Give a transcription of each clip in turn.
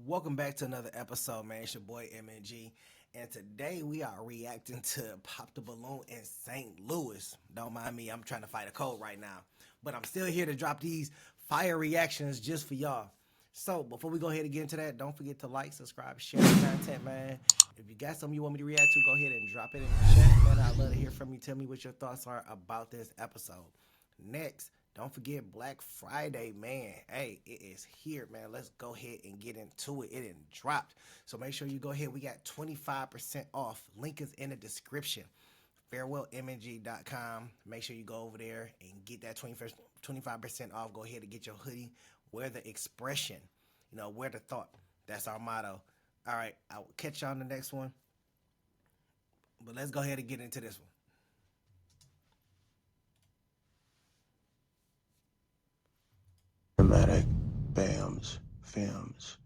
Welcome back to another episode, man. It's your boy MNG, and today we are reacting to Pop the Balloon in St. Louis. Don't mind me, I'm trying to fight a cold right now, but I'm still here to drop these fire reactions just for y'all. So before we go ahead and get into that, don't forget to like, subscribe, share the content, man. If you got something you want me to react to, go ahead and drop it in the chat, man. I'd love to hear from you. Tell me what your thoughts are about this episode. Next, don't forget Black Friday, man. Hey, it is here, man. Let's go ahead and get into it. It didn't dropped. So make sure you go ahead. We got 25% off. Link is in the description. farewellmng.com. Make sure you go over there and get that 25% off. Go ahead and get your hoodie. Wear the expression. Wear the thought. That's our motto. All right, I will catch y'all on the next one. But let's go ahead and get into this one. Dramatic BAMS Films.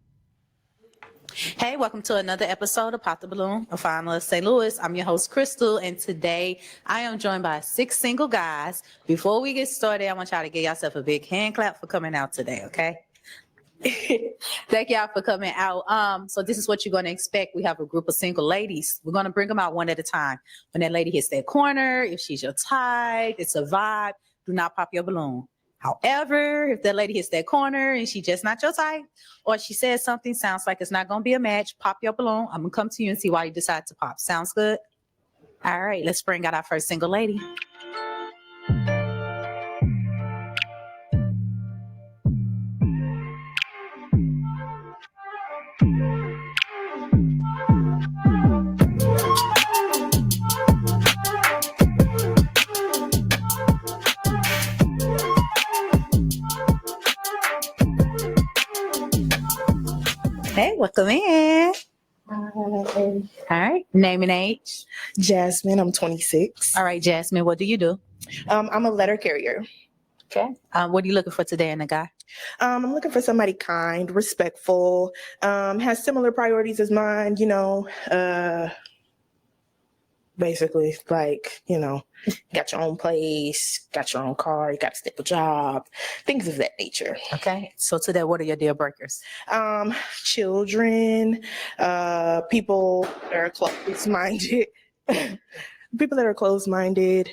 Hey, welcome to another episode of Pop the Balloon of Finalist St. Louis. I'm your host, Crystal, and today I am joined by 6 single guys. Before we get started, I want y'all to give yourself a big hand clap for coming out today, okay? Thank y'all for coming out. So this is what you're going to expect. We have a group of single ladies. We're going to bring them out one at a time. When that lady hits that corner, if she's your type, it's a vibe, do not pop your balloon. However, if that lady hits that corner and she just not your type, or she says something sounds like it's not going to be a match, pop your balloon. I'm going to come to you and see why you decide to pop. Sounds good? All right, let's bring out our first single lady. Hey, welcome in. All right, name and age. Jasmine, I'm 26. All right, Jasmine, what do you do? I'm a letter carrier. Okay. What are you looking for today in a guy? I'm looking for somebody kind, respectful, has similar priorities as mine, basically like, got your own place, got your own car, you got a stable job, things of that nature. Okay. So today, what are your deal breakers? Children, people that are close-minded, people that are close-minded,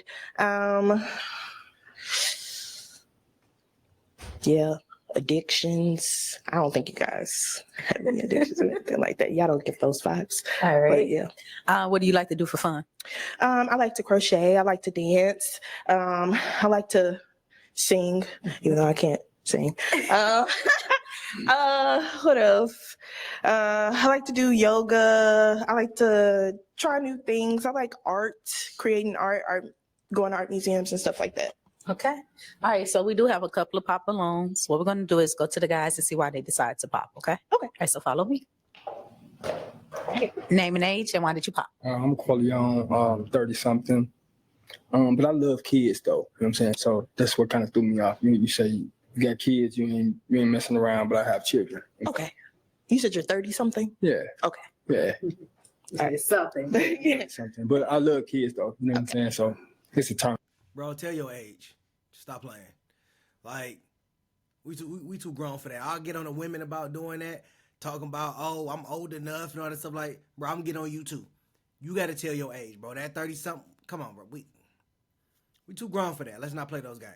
yeah, addictions. I don't think you guys have any addictions or anything like that. Y'all don't get those vibes. All right. But yeah. What do you like to do for fun? I like to crochet. I like to dance. I like to sing, even though I can't sing. What else? I like to do yoga. I like to try new things. I like art, creating art, going to art museums and stuff like that. Okay. All right. So we do have a couple of pop balloons. What we're going to do is go to the guys and see why they decide to pop. Okay. Okay. All right. So follow me. Name and age, and why did you pop? I'm Qualion, 30 something. But I love kids though. You know what I'm saying? So that's what kind of threw me off. You say you got kids, you ain't messing around, but I have children. Okay. You said you're 30 something? Yeah. Okay. Yeah. It's something. Yeah. Something. But I love kids though. You know what I'm saying? So it's a turn. Bro, tell your age. Stop playing. Like, we too grown for that. I'll get on the women about doing that, talking about, oh, I'm old enough and all that stuff. Like, bro, I'm getting on you too. You got to tell your age, bro. That 30-something, come on, bro. We too grown for that. Let's not play those games.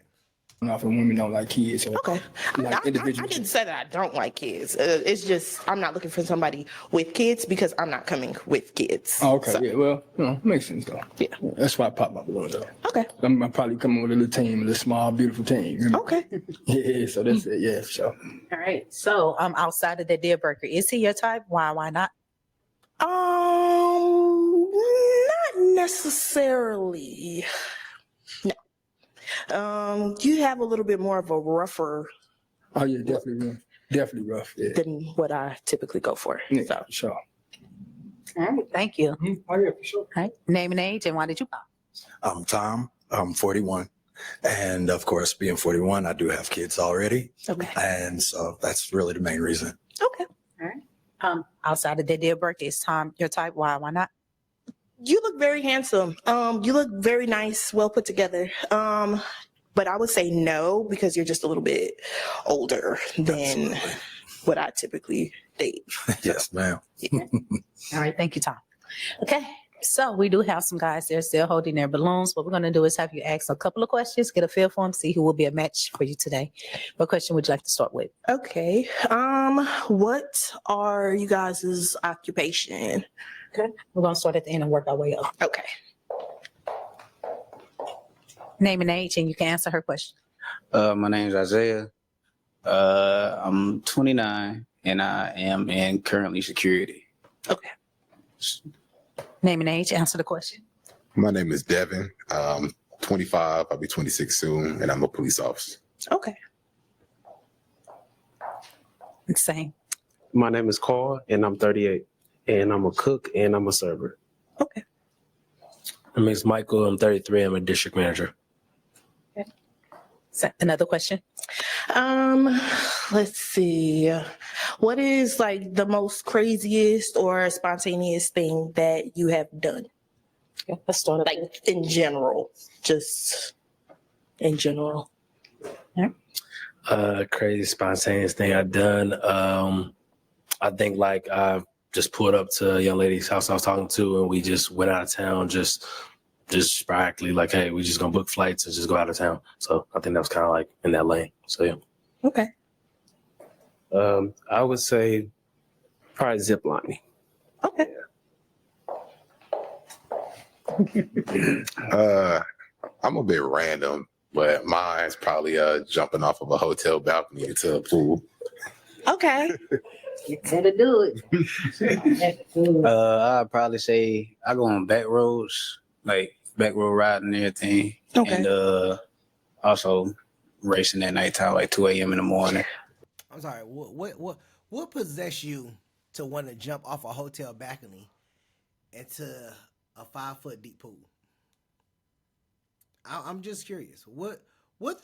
Off and women don't like kids. So Okay. like I didn't say that I don't like kids. It's just I'm not looking for somebody with kids because I'm not coming with kids. Oh, okay. So, Yeah. Well, makes sense though. Yeah. That's why I pop my balloon though. Okay. I'm probably coming with a little team, a little small, beautiful team. You know? Okay. Yeah. So that's it. Yeah. So. All right. So outside of the deal breaker, is he your type? Why not? Not necessarily. No. You have a little bit more of a rougher Oh yeah, definitely rough. Definitely rough. Yeah. than what I typically go for. Yeah, So for sure. All right. Thank you. Oh yeah, for sure. All right. Name and age, and why did you pop? I'm Tom. I'm 41. And of course, being 41, I do have kids already. okay. And so that's really the main reason. Okay. All right. Outside of the deal breaker, is Tom your type? Why not? You look very handsome. You look very nice, well put together. But I would say no because you're just a little bit older than Absolutely. what I typically date. Yes, ma'am. All right, thank you, Tom. Okay, so we do have some guys there still holding their balloons. What we're going to do is have you ask a couple of questions, get a feel for them, see who will be a match for you today. What question would you like to start with? Okay. What are you guys' occupation? We're going to start at the end and work our way up. Okay. Name and age, and you can answer her question. My name's Isaiah. I'm 29 and I am in currently security. Okay. Name and age, answer the question. My name is Devin. 25. I'll be 26 soon, and I'm a police officer. Okay. Same. My name is Carl, and I'm 38, and I'm a cook and I'm a server. Okay. My name is Michael. I'm 33. I'm a district manager. Another question. Let's see. What is like the most craziest or spontaneous thing that you have done? Okay, let's start up. Like in general, just in general. Crazy spontaneous thing I've done. I think like I just pulled up to a young lady's house I was talking to, and we just went out of town just sporadically, like, hey, we just gonna book flights and just go out of town. So I think that was kind of like in that lane. So yeah. Okay. I would say probably zip lining. Okay. I'm a bit random, but mine's probably jumping off of a hotel balcony into a pool. Okay. You gotta do it. I'd probably say I go on back roads, like back road riding and everything. Okay. And also racing at nighttime, like 2 a.m. in the morning. I'm sorry. What possessed you to want to jump off a hotel balcony into a 5-foot deep pool? I'm just curious. What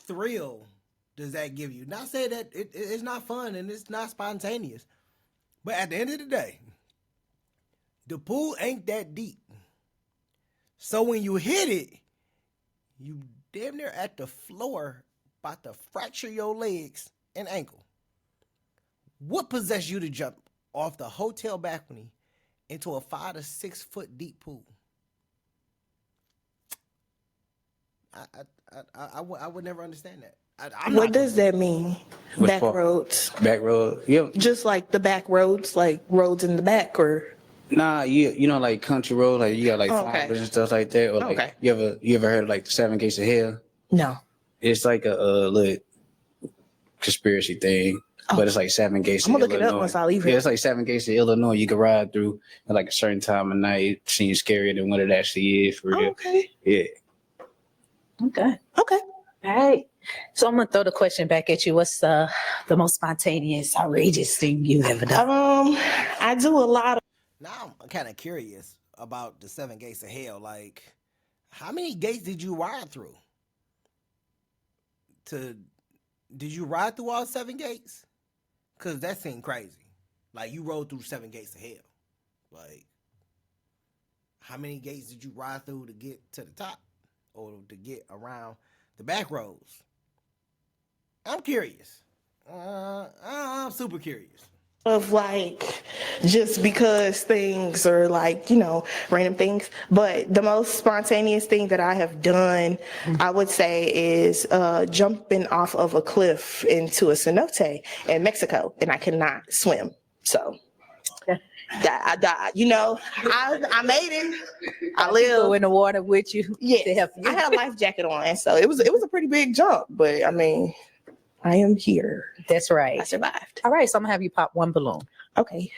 thrill does that give you? Not say that it's not fun and it's not spontaneous, but at the end of the day, the pool ain't that deep. So when you hit it, you damn near at the floor, about to fracture your legs and ankle. What possessed you to jump off the hotel balcony into a 5 to 6 foot deep pool? I would never understand that. What does that mean? Which Back part? roads. Back road. Yeah. Just like the back roads, like roads in the back, or Nah, you know, like country road, like you got like Okay. fibers and stuff like that. Or like Okay. you ever heard of like the 7 Gates of Hell? no? It's like a little conspiracy thing, but it's like 7 Gates I'm of gonna look it up Illinois. once I leave Yeah, here. it's like 7 Gates of Illinois. You can ride through at like a certain time of night. It seems scarier than what it actually is for real. Okay. Yeah. Okay. Okay. All right. So I'm gonna throw the question back at you. What's the most spontaneous, outrageous thing you've ever done? I do a lot of. Now I'm kind of curious about the 7 Gates of Hell. Like, how many gates did you ride through? Did you ride through all 7 gates? Cause that seemed crazy. Like you rode through 7 Gates of Hell. Like, how many gates did you ride through to get to the top, or to get around the back roads? I'm curious. I'm super curious. Of like just because things are like, random things. But the most spontaneous thing that I have done, I would say, is jumping off of a cliff into a cenote in Mexico, and I cannot swim. So I died. I made it. I Go lived. in the water with you. Yes. To help you. I had a life jacket on, so it was a pretty big jump. But I mean, I am here. That's right. I survived. All right, so I'm gonna have you pop one balloon. Okay.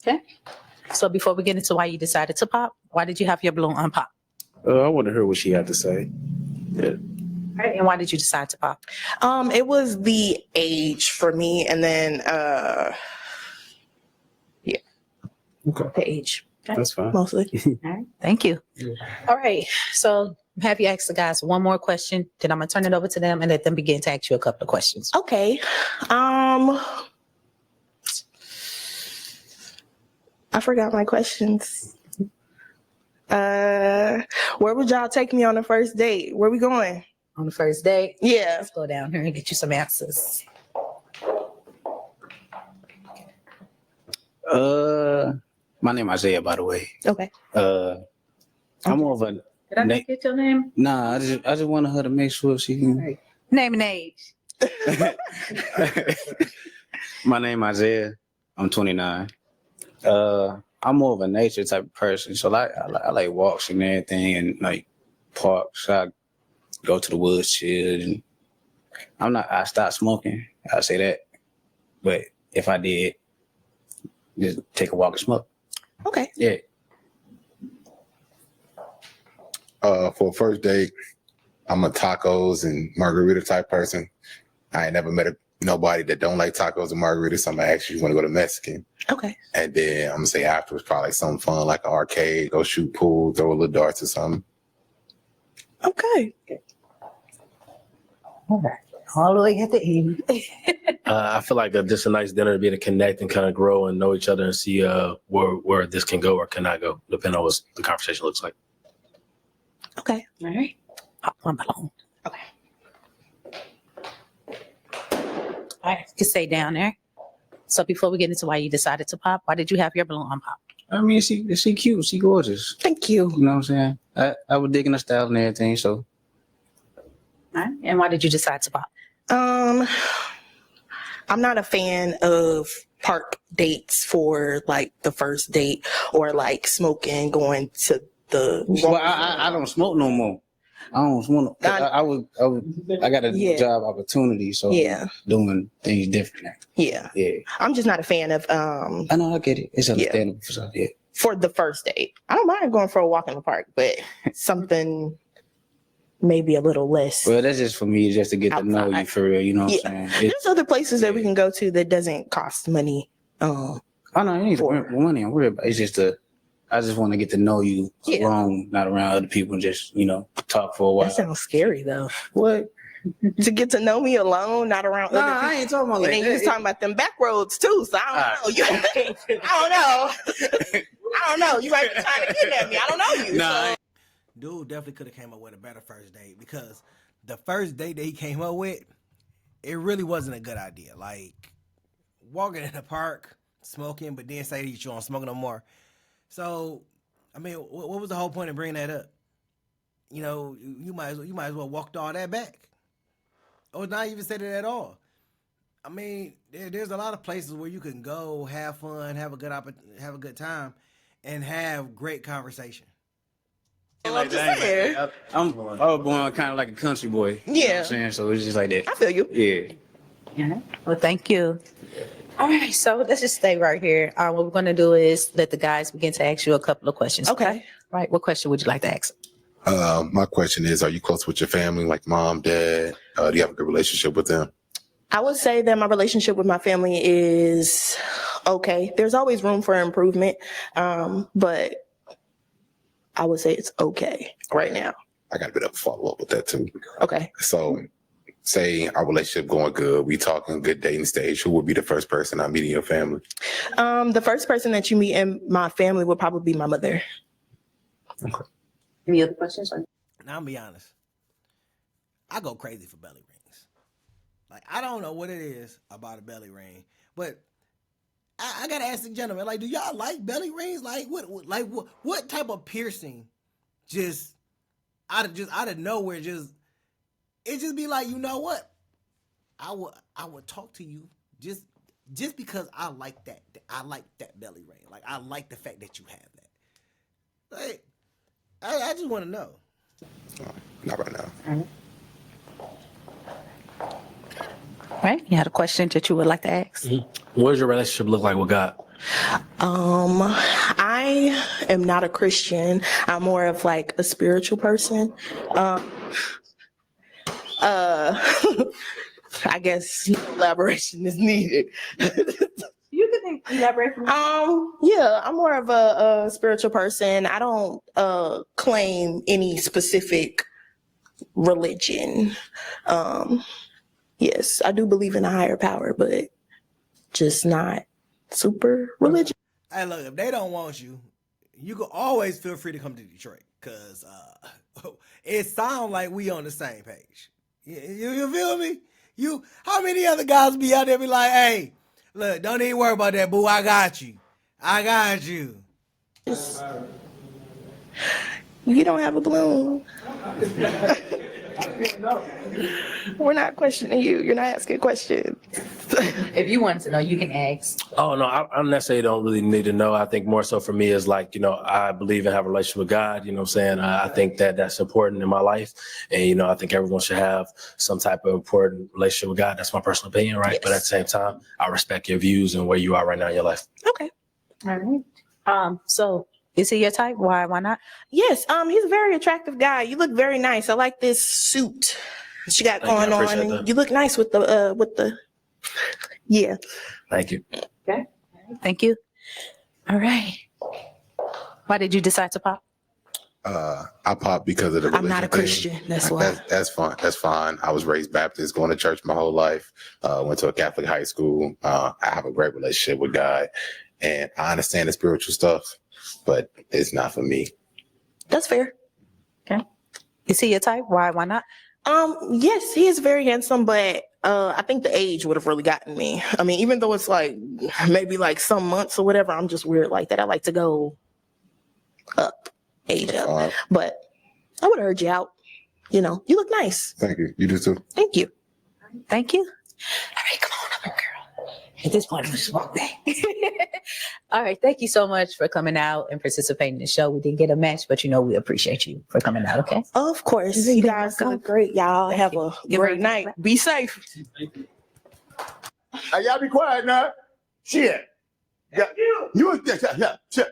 Okay. So before we get into why you decided to pop, why did you have your balloon unpop? I want to hear what she had to say. Yeah. All right, and why did you decide to pop? It was the age for me, and then Okay. the age That's fine. mostly. All right, thank you. All right, so have you ask the guys one more question, then I'm gonna turn it over to them and let them begin to ask you a couple of questions. Okay. I forgot my questions. Where would y'all take me on the first date? Where we going? on the first date? Yeah. Let's go down here and get you some answers. My name Isaiah, by the way. Okay. I'm more of a Did I not get your name? nah. I just wanted her to make sure she can. Right. Name and age. My name Isaiah. I'm 29. I'm more of a nature type of person, so I like walks and everything, and like parks. I go to the woods, chill, and I stopped smoking. I'll say that, but if I did, just take a walk and smoke. Okay. Yeah. For a first date, I'm a tacos and margarita type person. I ain't never met nobody that don't like tacos and margaritas. So I'm gonna ask you want to go to Mexican. Okay. And then I'm gonna say afterwards probably something fun like an arcade, go shoot pool, throw a little darts or something. Okay. All the way at the end. I feel like just a nice dinner to be able to connect and kind of grow and know each other and see where this can go or cannot go, depending on what the conversation looks like. Okay. All right. Pop one balloon. Okay. All right. You can stay down there. So before we get into why you decided to pop, why did you have your balloon pop? I mean, she cute, she gorgeous. Thank you. You know what I'm saying? I was digging her style and everything, so. All right. And why did you decide to pop? I'm not a fan of park dates for like the first date or like smoking, going to the. Well, I don't smoke no more. I don't smoke. I got a Yeah. job opportunity, so Yeah. I'm doing things different now. Yeah. Yeah, I'm just not a fan of I know, I get it. It's understandable for some. Yeah, for the first date. I don't mind going for a walk in the park, but something maybe a little less. well, that's just for me, just to get to know you Outside. for real. You know what I'm Yeah. saying? There's other places that we can go to that doesn't cost money. I know you need money. I'm worried about. It's just I just want to get to know you Yeah. alone, not around other people, and just talk for a while. That sounds scary though. What? To get to know me alone, not around Nah, other people. I ain't talking about And like then you was that. talking about them back roads too, so I don't know. I don't know. You might be trying to kidnap me. I don't know you. Nah, so. Dude definitely could have came up with a better first date because the first date that he came up with, it really wasn't a good idea. Like walking in the park, smoking, but then say that you don't smoke no more. So, I mean, what was the whole point of bringing that up? You know, you might as well walked all that back, or not even said it at all. I mean, there's a lot of places where you can go, have fun, have a good time, and have great conversation. like just saying. I was born kind of like a country boy. You know what Yeah. I'm saying? So it's just like that. I feel you. Yeah. Yeah. Well, thank you. All right. So let's just stay right here. What we're going to do is let the guys begin to ask you a couple of questions. Okay. Right. What question would you like to ask? My question is, are you close with your family, like mom, dad? Do you have a good relationship with them? I would say that my relationship with my family is okay. There's always room for improvement, but I would say it's okay right now. I got a bit of a follow up with that too. Okay. So, say our relationship going good, we talking good dating stage. Who would be the first person I meet in your family? The first person that you meet in my family would probably be my mother. Any other questions? Now, I'm be honest. I go crazy for belly rings. Like, I don't know what it is about a belly ring, but I gotta ask the gentleman, like, do y'all like belly rings? Like, what type of piercing just out of nowhere it just be like, you know what? I would talk to you just because I like that. I like that belly ring. Like, I like the fact that you have that. Like, I just want to know. Not right now. Right. You had a question that you would like to ask? What does your relationship look like with God? I am not a Christian. I'm more of like a spiritual person. I guess elaboration is needed. You can elaborate for me. Yeah, I'm more of a spiritual person. I don't claim any specific religion. Yes, I do believe in a higher power, but just not super religious. Hey, look, if they don't want you, you can always feel free to come to Detroit, because it sounds like we on the same page. You feel me? How many other guys be out there be like, hey, look, don't even worry about that, boo. I got you. I got you. You don't have a balloon. We're not questioning you. You're not asking questions. If you wanted to know, you can ask. Oh no, I necessarily don't really need to know. I think more so for me is like, I believe in having a relationship with God. You know what I'm saying? I think that that's important in my life. And, I think everyone should have some type of important relationship with God. That's my personal opinion, right? Yes. But at the same time, I respect your views and where you are right now in your life. Okay. All right. So is he your type? Why not? Yes, he's a very attractive guy. You look very nice. I like this suit that you got Thank you. I going on. appreciate And that. you look nice with the yeah. Thank you. Okay. Thank you. All right. Why did you decide to pop? I popped because of the religion I'm not a thing. Christian. That's why. That's fine. That's fine. I was raised Baptist, going to church my whole life. Went to a Catholic high school. I have a great relationship with God, and I understand the spiritual stuff, but it's not for me. That's fair. Okay. Is he your type? Why not? Yes, he is very handsome, but I think the age would have really gotten me. I mean, even though it's like maybe like some months or whatever, I'm just weird like that. I like to go up, age up. But I would urge you out. You look nice. Thank you. You do too. Thank you. Thank you. All right, come on over, girl. At this point, it's smoke day. All right, thank you so much for coming out and participating in the show. We didn't get a match, but we appreciate you for coming out, okay? Of course. Is it You good? guys Go. look great. Y'all have you. a Give her great a night. clap. Be safe. Hey, y'all be quiet now. Shit. Yeah. You shit.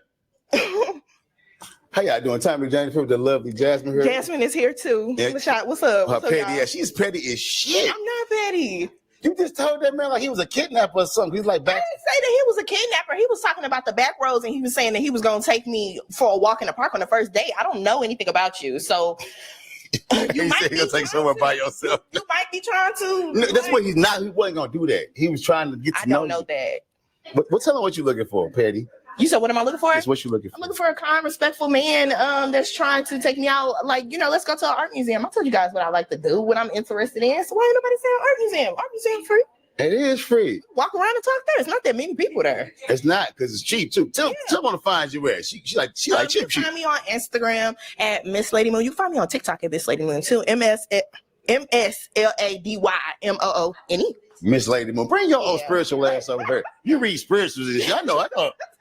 How y'all doing? Tommy James with the lovely Jasmine here. Jasmine is here too. Yeah. Lashad, what's up? Her What's up, petty y'all? ass. She's petty as shit. I'm not petty. You just told that man like he was a kidnapper or something. He's like I back. didn't say that he was a kidnapper. He was talking about the back roads and he was saying that he was going to take me for a walk in the park on the first date. I don't know anything about you. So He said he'll take somewhere by yourself. You might be trying to. No, that's what he's not. He wasn't gonna do that. He was trying to get to I know don't know you. that. But tell him what you're looking for, Petty. You said, what am I looking for? That's what you're looking for. I'm looking for a kind, respectful man that's trying to take me out. Like, let's go to an art museum. I told you guys what I like to do, what I'm interested in. So why ain't nobody saying art museum? Art museum free. It is free. Walk around and talk there. It's not that many people there. It's not because it's cheap too. Tell him to find you where. She like You cheap. can find me on Instagram at Miss Lady Moon. You can find me on TikTok at Miss Lady Moon too. MSLADYMOONE. Miss Lady Moon. Bring your old spiritual ass over here. You read spirituals and shit. I know.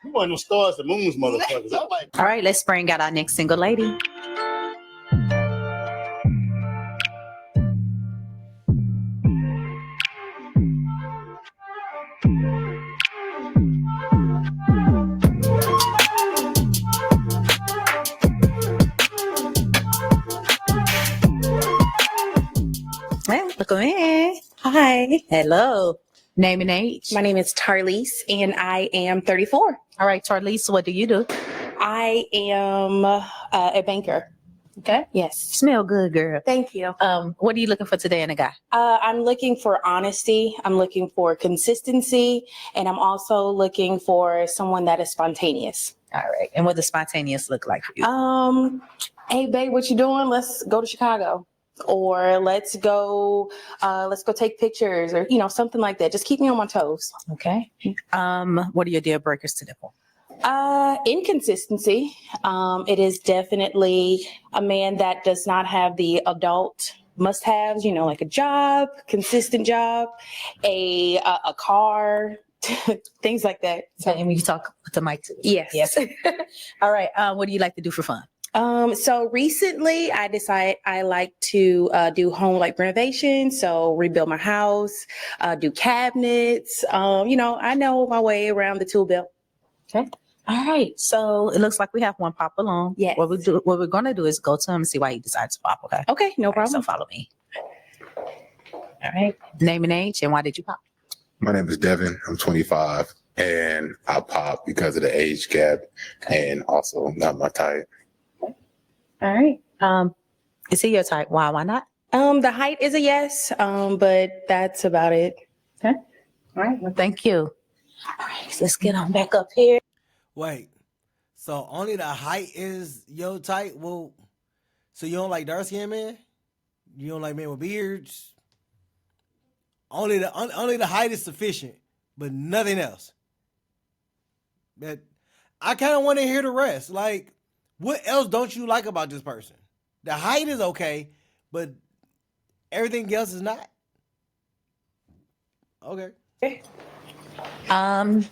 You one of them stars and moons motherfuckers. I like. All right, let's bring out our next single lady. Hey, look at me. Hi, Hello. Name and age. my name is Tarlise and I am 34. All right, Tarlise, what do you do? I am a banker. Okay. Yes. Smell good, girl. Thank you. What are you looking for today in a guy? I'm looking for honesty. I'm looking for consistency. And I'm also looking for someone that is spontaneous. All right. And what does spontaneous look like for you? Hey, babe, what you doing? Let's go to Chicago. Or let's go take pictures or, something like that. Just keep me on my toes. Okay. What are your deal breakers today? Inconsistency. It is definitely a man that does not have the adult must-haves, like a job, consistent job, a car, things like that. So, and when you talk with the mic too. Yes. Yes. All right. What do you like to do for fun? So recently I decided I like to do home renovation. So rebuild my house, do cabinets. I know my way around the tool belt. Okay. All right. So it looks like we have one pop along. Yes. What we're gonna do is go to him and see why he decides to pop. Okay. Okay, no All right, problem. so follow me. All right. Name and age, and why did you pop? My name is Devin. I'm 25, and I pop because of the age gap, and also not my type. All right. Is he your type? Why? Why not? The height is a yes, but that's about it. Okay. All right. Well, thank you. All right. Let's get on back up here. Wait. So only the height is your type? Well, So you don't like dark skinned men? You don't like men with beards? Only the height is sufficient, but nothing else. But I kind of want to hear the rest. Like, what else don't you like about this person? The height is okay, but everything else is not. Okay.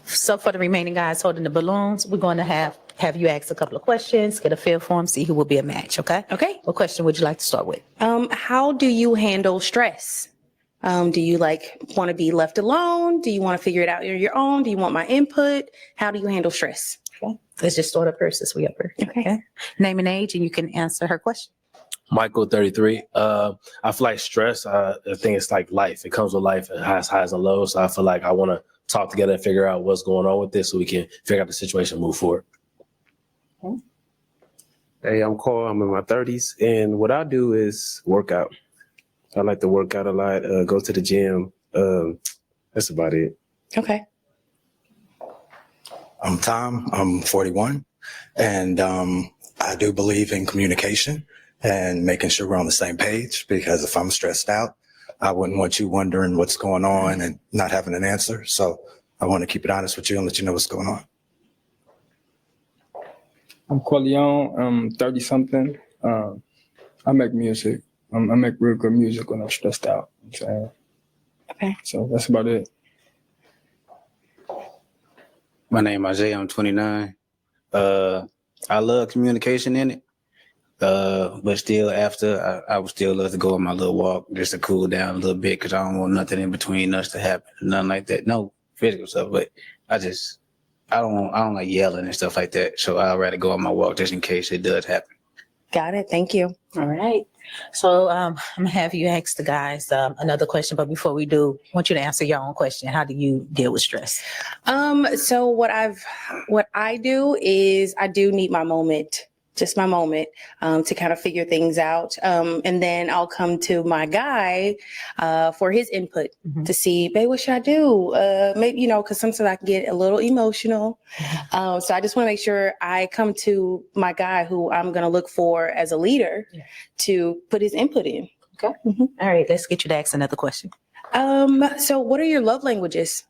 So for the remaining guys holding the balloons, we're going to have you ask a couple of questions, get a feel for them, see who will be a match, okay? Okay. What question would you like to start with? How do you handle stress? Do you want to be left alone? Do you want to figure it out on your own? Do you want my input? How do you handle stress? Okay. Let's just start up here since we up here. Okay. Name and age, and you can answer her question. Michael, 33. I feel like stress, I think it's like life. It comes with life. It has highs and lows. So I feel like I want to talk together and figure out what's going on with this so we can figure out the situation and move forward. Hey, I'm Carl. I'm in my 30s. And what I do is work out. I like to work out a lot, go to the gym. That's about it. Okay. I'm Tom. I'm 41. And I do believe in communication and making sure we're on the same page, because if I'm stressed out, I wouldn't want you wondering what's going on and not having an answer. So I want to keep it honest with you and let you know what's going on. I'm Quilion. I'm 30 something. I make music. I make real good music when I'm stressed out. You know what I'm saying? Okay. So that's about it. My name is Isaiah. I'm 29. I love communication in it. But still, after I would still love to go on my little walk just to cool down a little bit, because I don't want nothing in between us to happen, nothing like that. No physical stuff, but I don't like yelling and stuff like that. So I'd rather go on my walk just in case it does happen. Got it. Thank you. All right. So I'm gonna have you ask the guys another question, but before we do, I want you to answer your own question. How do you deal with stress? So what I do is I do need my moment, just my moment, to kind of figure things out. And then I'll come to my guy for his input to see, babe, what should I do? Maybe, because sometimes I can get a little emotional. So I just want to make sure I come to my guy who I'm going to look for as a leader to put his input in. Okay. All right. Let's get you to ask another question. So what are your love languages?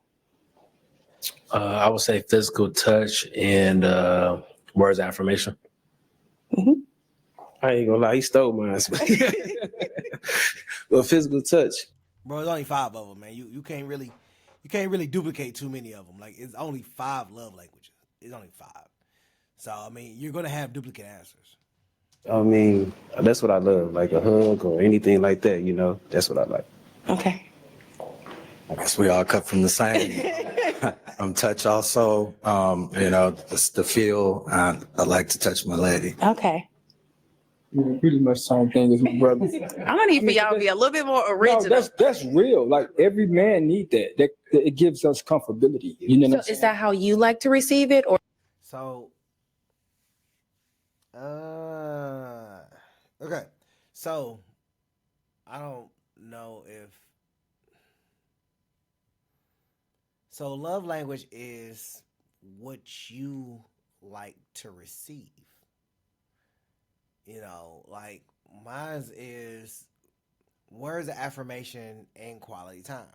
I would say physical touch and words of affirmation. I ain't gonna lie, he stole mine. Well, physical touch. Bro, there's only 5 of them, man. You can't really duplicate too many of them. Like, it's only 5 love languages. It's only 5. So I mean, you're gonna have duplicate answers. I mean, that's what I love, like a hug or anything like that. That's what I like. Okay. I guess we all cut from the same. I'm touch also. The feel. I like to touch my lady. Okay. Yeah, pretty much the same thing as my brother. I'm gonna need for y'all to be a little bit more original. No, that's real. Like every man need that. That it gives us comfortability. You know what I'm So saying? is that how you like to receive it, or? So, okay. So, I don't know if. So, love language is what you like to receive. Like mine is words of affirmation and quality time.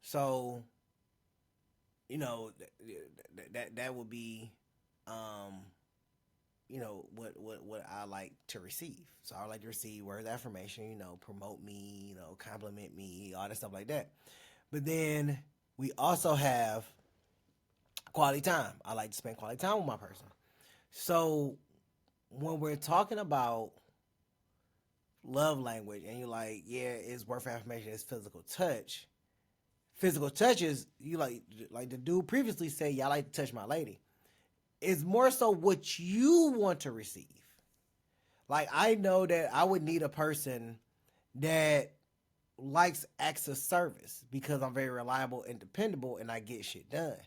So, that would be, what I like to receive. So I like to receive words of affirmation, promote me, compliment me, all that stuff like that. But then we also have quality time. I like to spend quality time with my person. So when we're talking about love language and you're like, yeah, it's words of affirmation, it's physical touch. Physical touch is, you like the dude previously said, yeah, I like to touch my lady. It's more so what you want to receive. Like, I know that I would need a person that likes acts of service because I'm very reliable and dependable and I get shit done.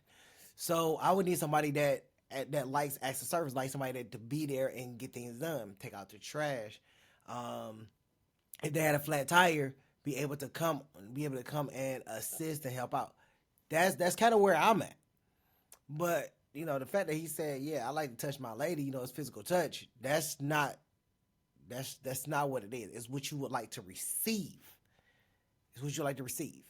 So I would need somebody that likes acts of service, like somebody that to be there and get things done, take out the trash. If they had a flat tire, be able to come and assist and help out. That's kind of where I'm at. But the fact that he said, yeah, I like to touch my lady, it's physical touch. That's not That's not what it is. It's what you would like to receive. It's what you like to receive.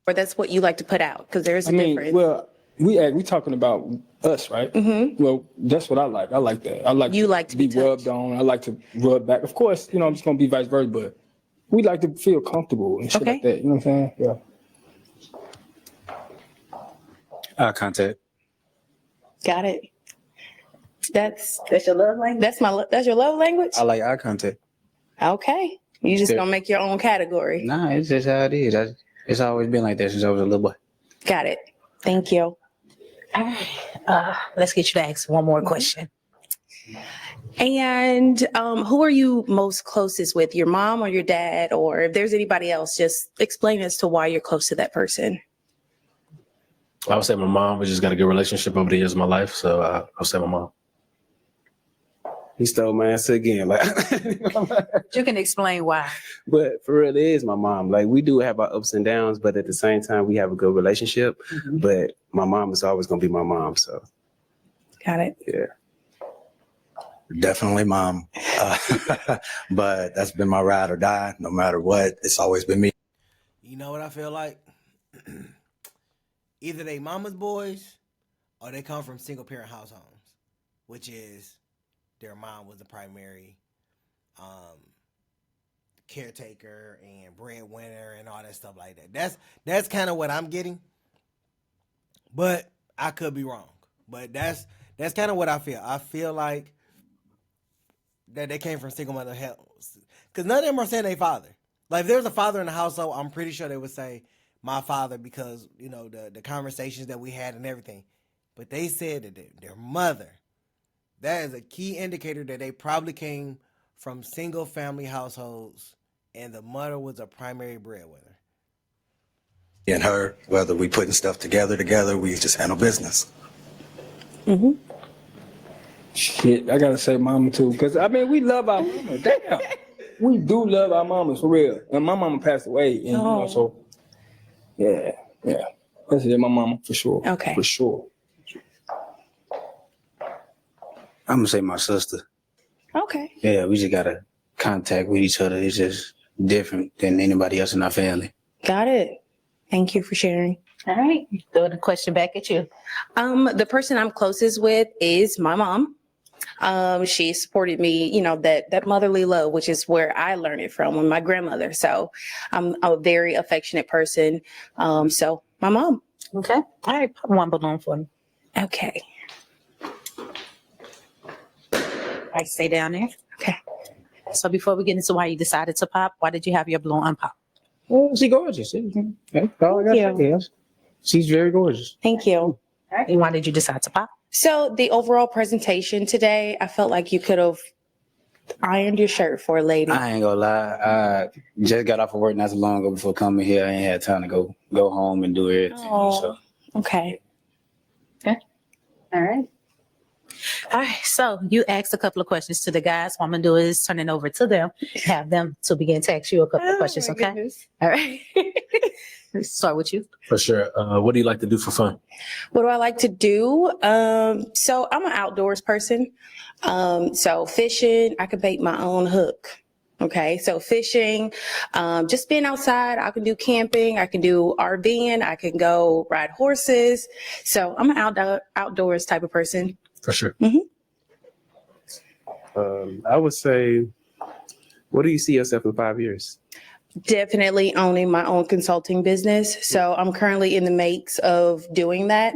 Or that's what you like to put out? Because there's a difference. Well, we talking about us, right? Mm-hmm. Well, that's what I like. I like that. I like You like to be rubbed on. I like to rub back. Of course, I'm just gonna be vice versa, but we like to feel comfortable and shit like that. You know what I'm saying? Yeah. Eye contact. Got it. That's your love language? That's your love language? I like eye contact. Okay. You just Yeah. gonna make your own category. Nah, it's just how it is. It's always been like that since I was a little boy. Got it. Thank you. All right. Let's get you to ask one more question. And who are you most closest with? Your mom or your dad? Or if there's anybody else, just explain as to why you're close to that person. I would say my mom. We just got a good relationship over the years of my life, so I'll say my mom. He stole my answer again. Like, You can explain why. but for real, it is my mom. Like, we do have our ups and downs, but at the same time, we have a good relationship. Mm-hmm. But my mom is always gonna be my mom. So Got it. yeah. Definitely mom. But that's been my ride or die. No matter what, it's always been me. You know what I feel like? Either they mama's boys or they come from single parent households, which is their mom was the primary caretaker and breadwinner and all that stuff like that. That's kind of what I'm getting, but I could be wrong. But that's kind of what I feel. I feel like that they came from single mother house, because none of them are saying they father. Like if there's a father in the household, I'm pretty sure they would say my father, because the conversations that we had and everything. But they said that their mother. That is a key indicator that they probably came from single family households and the mother was a primary breadwinner. And her, whether we putting stuff together, we just handle business. Mm-hmm. Shit, I gotta say mama too, because we love our mama. Damn, we do love our mamas for real. And my mama passed away, and so yeah, that's it. My mama for sure. Okay. For sure. I'm gonna say my sister. Okay. Yeah, we just gotta contact with each other. It's just different than anybody else in our family. Got it. Thank you for sharing. All right. Throw the question back at you. The person I'm closest with is my mom. She supported me, that motherly love, which is where I learned it from, with my grandmother. So I'm a very affectionate person. So my mom. Okay. All right. Pop one balloon for me. Okay. All right. Stay down there. Okay. So before we get into why you decided to pop, why did you have your balloon unpop? Well, she's gorgeous. That's all I gotta Thank say. Yes. She's very gorgeous. Thank you. All right. And why did you decide to pop? So the overall presentation today, I felt like you could have ironed your shirt for a lady. I ain't gonna lie. I just got off of work not so long ago before coming here. I ain't had time to go home and do everything. Oh. So Okay. All right. All right. So you asked a couple of questions to the guys. What I'm going to do is turn it over to them, have them to begin to ask you a couple of questions. my Okay. goodness. All right. Let's start with you. For sure. What do you like to do for fun? What do I like to do? So I'm an outdoors person. So fishing, I could bait my own hook. Okay. So fishing, just being outside, I can do camping, I can do RVing, I can go ride horses. So I'm an outdoors type of person. For sure. Mhm. I would say, what do you see yourself in 5 years? Definitely owning my own consulting business. So I'm currently in the makes of doing that,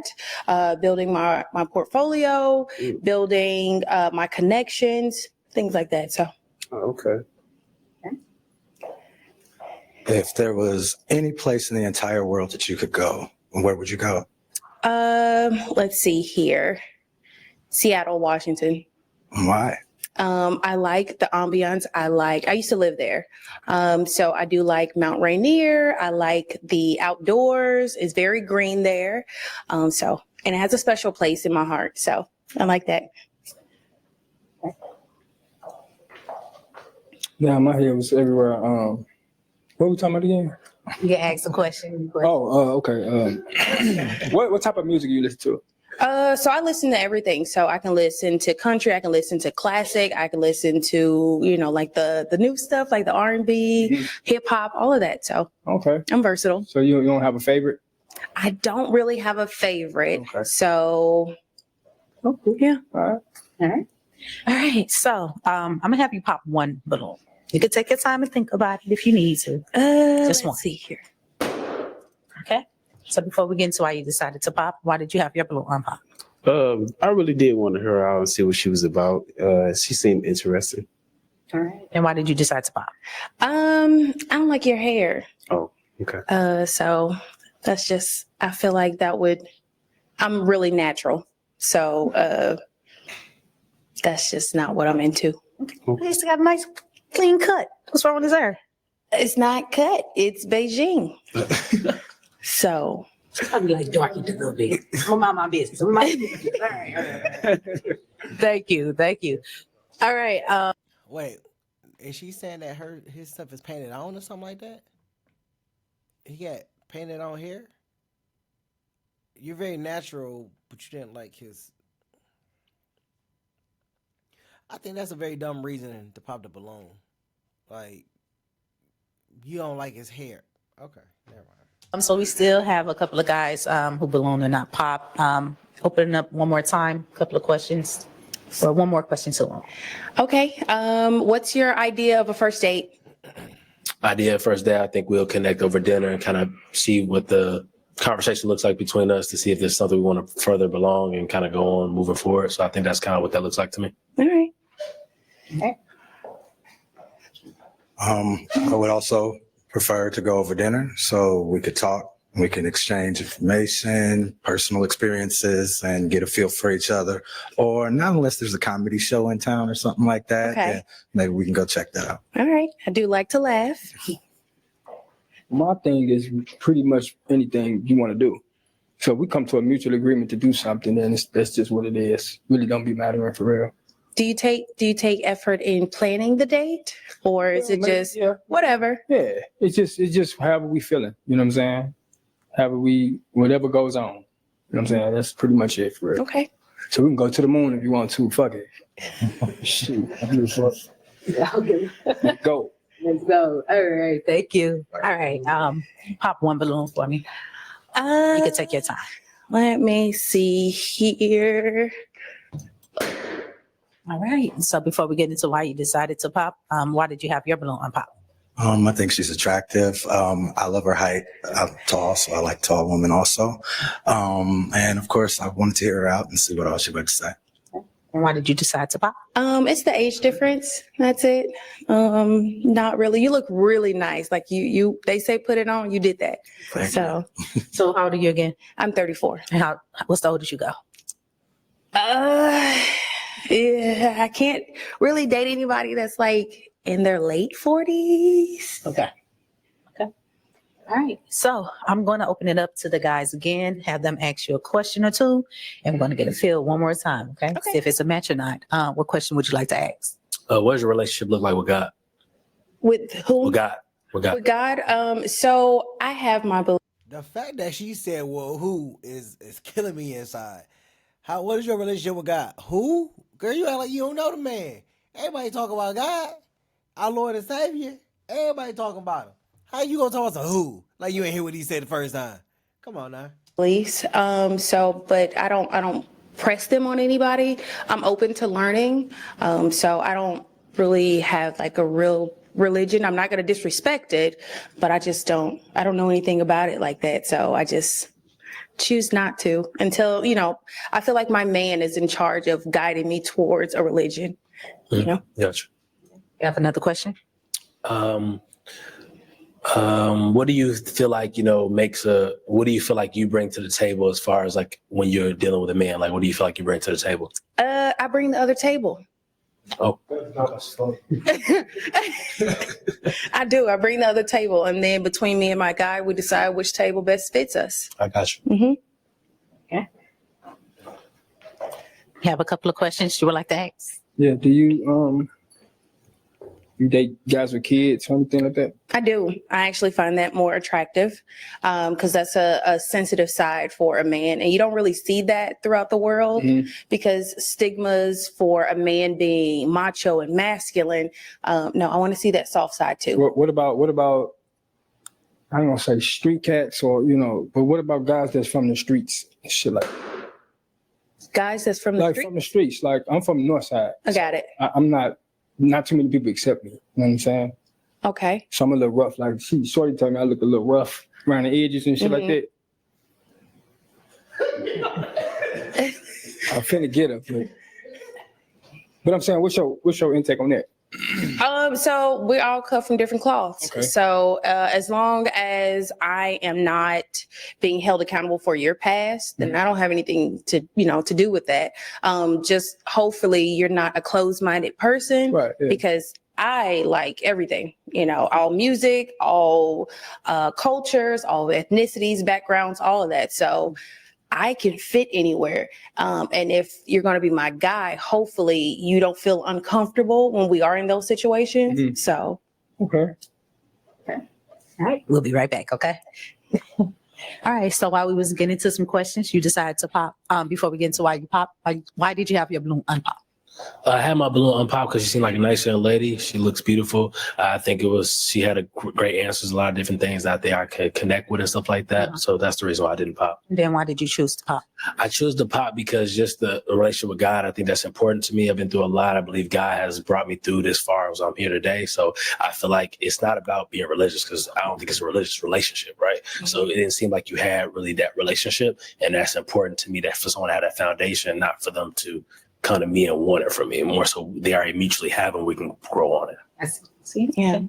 building my portfolio, building my connections, things like that. So Okay. If there was any place in the entire world that you could go, where would you go? let's see here. Seattle, Washington. Why? I like the ambiance. I used to live there. So I do like Mount Rainier. I like the outdoors. It's very green there. And it has a special place in my heart. So I like that. Yeah, my head was everywhere. What were we talking about again? You can ask a question. Oh, okay. What type of music you listen to? So I listen to everything. So I can listen to country, I can listen to classic, I can listen to, like the new stuff, like the R&B, hip hop, all of that. So Okay. I'm versatile. So you don't have a favorite? I don't really have a favorite. Okay. So yeah. All right. All right. So I'm gonna have you pop one balloon. You can take your time and think about it if you need to. Just one. let's see here. Okay. So before we get into why you decided to pop, why did you have your balloon unpop? I really did want to hear her out and see what she was about. She seemed interesting. All right. And why did you decide to pop? I don't like your hair. Oh, okay. So that's just, I feel like I'm really natural. So that's just not what I'm into. He's got a nice clean cut. What's wrong with his hair? It's not cut. It's Beijing. So. I'd be like dark it a little bit. I'm mind my business. All right. Thank you. All right. Wait, is she saying that his stuff is painted on or something like that? He got painted on here? You're very natural, but you didn't like his. I think that's a very dumb reason to pop the balloon. Like, you don't like his hair. Okay, never mind. So we still have a couple of guys who balloon and not pop. Opening up one more time, a couple of questions. Or one more question too long. Okay. What's your idea of a first date? Idea first day, I think we'll connect over dinner and kind of see what the conversation looks like between us to see if there's something we want to further belong and kind of go on moving forward. So I think that's kind of what that looks like to me. All right. Okay. I would also prefer to go over dinner so we could talk, we can exchange information, personal experiences, and get a feel for each other. Or not unless there's a comedy show in town or something like that. Okay. Yeah, maybe we can go check that out. All right. I do like to laugh. My thing is pretty much anything you want to do. So if we come to a mutual agreement to do something, then that's just what it is. Really don't be mattering for real. Do you take effort in planning the date, or is it just whatever? Yeah, it's just however we feeling. You know what I'm saying? Whatever goes on. You know what I'm saying? That's pretty much it for real. Okay. So we can go to the moon if you want to. Fuck it. Shoot. Okay. Let's go. Let's go. All right. Thank you. All right. Pop one balloon for me. You can take your time. Let me see here. All right. So before we get into why you decided to pop, why did you have your balloon unpop? I think she's attractive. I love her height. I'm tall, so I like tall women also. And of course, I wanted to hear her out and see what else she would say. And why did you decide to pop? It's the age difference. That's it. Not really. You look really nice. Like they say put it on, you did that. Thank you. So how old are you again? I'm 34. And what's the oldest you go? Yeah, I can't really date anybody that's like in their late 40s. Okay. All right. So I'm going to open it up to the guys again, have them ask you a question or two, and we're going to get a feel one more time. Okay. See if it's a match or not. What question would you like to ask? What does your relationship look like with God? With who? With God. With God. So I have my belief. The fact that she said, well, who is killing me inside. What is your relationship with God? Who? Girl, you act like you don't know the man. Everybody talk about God, our Lord and Savior. Everybody talking about him. How you gonna talk about some who? Like you ain't hear what he said the first time. Come on now. Beliefs. But I don't press them on anybody. I'm open to learning. So I don't really have like a real religion. I'm not gonna disrespect it, but I don't know anything about it like that. So I just choose not to until, I feel like my man is in charge of guiding me towards a religion, Gotcha. You have another question? What do you feel like, what do you feel like you bring to the table as far as like when you're dealing with a man? Like, what do you feel like you bring to the table? I bring the other table. Oh. I do. I bring the other table, and then between me and my guy, we decide which table best fits us. I got you. Mm-hmm. Okay. You have a couple of questions you would like to ask? Yeah. Do you You date guys with kids or anything like that? I do. I actually find that more attractive because that's a sensitive side for a man. And you don't really see that throughout the world because stigmas for a man being macho and masculine. No, I want to see that soft side too. What about, I don't want to say street cats or, but what about guys that's from the streets and shit like that? Guys that's from the Like street? from the streets. Like I'm from the north side. I got it. I'm not too many people accept me. You know what I'm saying? Okay. So I'm a little rough. Like Shorty told me I look a little rough around the edges and shit like that. I'm finna get up. But I'm saying, what's your intake on that? So we all cut from different cloths. Okay. So as long as I am not being held accountable for your past, then I don't have anything to do with that. Just hopefully you're not a closed-minded person, Right, yeah. because I like everything, all music, all cultures, all ethnicities, backgrounds, all of that. So I can fit anywhere. And if you're going to be my guy, hopefully you don't feel uncomfortable when we are in those situations. So. Okay. All right. We'll be right back. Okay. All right. So while we was getting into some questions, you decided to pop. Before we get into why you pop, why did you have your balloon unpop? I had my balloon unpopped because she seemed like a nice young lady. She looks beautiful. I think she had a great answers, a lot of different things out there I could connect with and stuff like that. So that's the reason why I didn't pop. Then why did you choose to pop? I chose to pop because just the relationship with God, I think that's important to me. I've been through a lot. I believe God has brought me through this far as I'm here today. So I feel like it's not about being religious because I don't think it's a religious relationship, right? So it didn't seem like you had really that relationship. And that's important to me, that for someone to have that foundation, not for them to come to me and want it from me. More so they already mutually have and we can grow on it. I see. Yeah.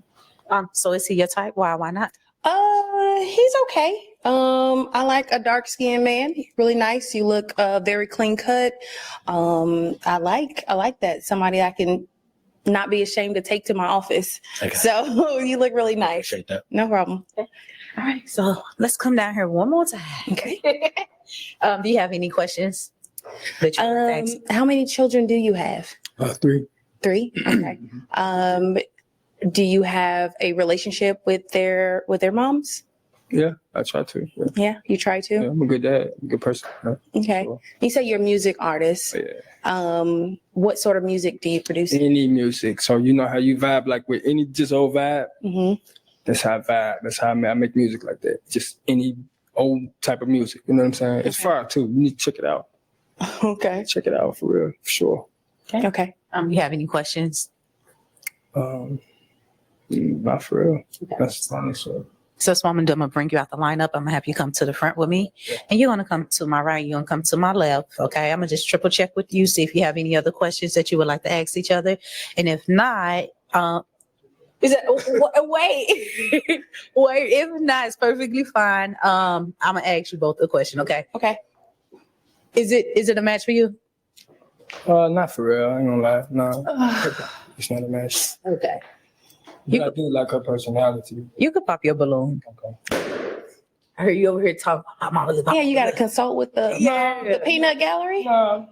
So is he your type? Why not? He's okay. I like a dark skinned man. He's really nice. You look very clean cut. I like that. Somebody I can not be ashamed to take to my office. Okay. So you look really nice. Appreciate that. No problem. All right. So let's come down here one more time. Okay. Do you have any questions that you want to ask? How many children do you have? 3. 3? Okay. Do you have a relationship with their moms? Yeah, I try to. Yeah. Yeah, you try to? Yeah, I'm a good dad, a good person. Yeah. Okay. Sure. You say you're a music artist. Yeah. What sort of music do you produce? Any music. So you know how you vibe like with any just old vibe? Mm-hmm. That's how I vibe. That's how I make music like that. Just any old type of music. You know what I'm saying? It's fire too. You need to check it out. Okay. Check it out for real, for sure. Okay. You have any questions? Not for real. That's funny. So So this woman, I'm gonna bring you out the lineup. I'm gonna have you come to the front with me, and you're gonna come to my right. You're gonna come to my left. Okay. I'm gonna just triple check with you, see if you have any other questions that you would like to ask each other, and if not, is that wait? Wait. If not, it's perfectly fine. I'm gonna ask you both a question. Okay. Okay. Is it a match for you? not for real. I ain't gonna lie. No, it's not a match. Okay. But I do like her personality. You could pop your balloon. Okay. I heard you over here talking about my mama. Yeah, you got to consult with the peanut gallery. Nah,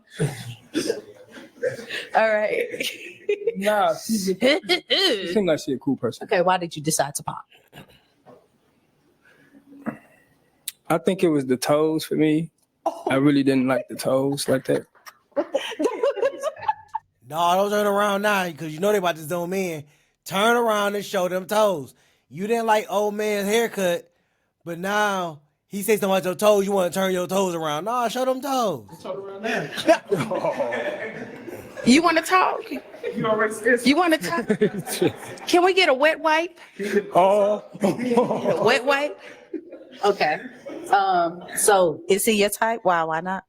All right. nah. She seems like she a cool person. Okay. Why did you decide to pop? I think it was the toes for me. I really didn't like the toes like that. No, don't turn around now because you know they about to zoom in. Turn around and show them toes. You didn't like old man's haircut, but now he says something about your toes. You want to turn your toes around. No, show them toes. You want to talk? You want to talk? Can we get a wet wipe? Oh. A wet wipe? Okay. So is he your type? Why not?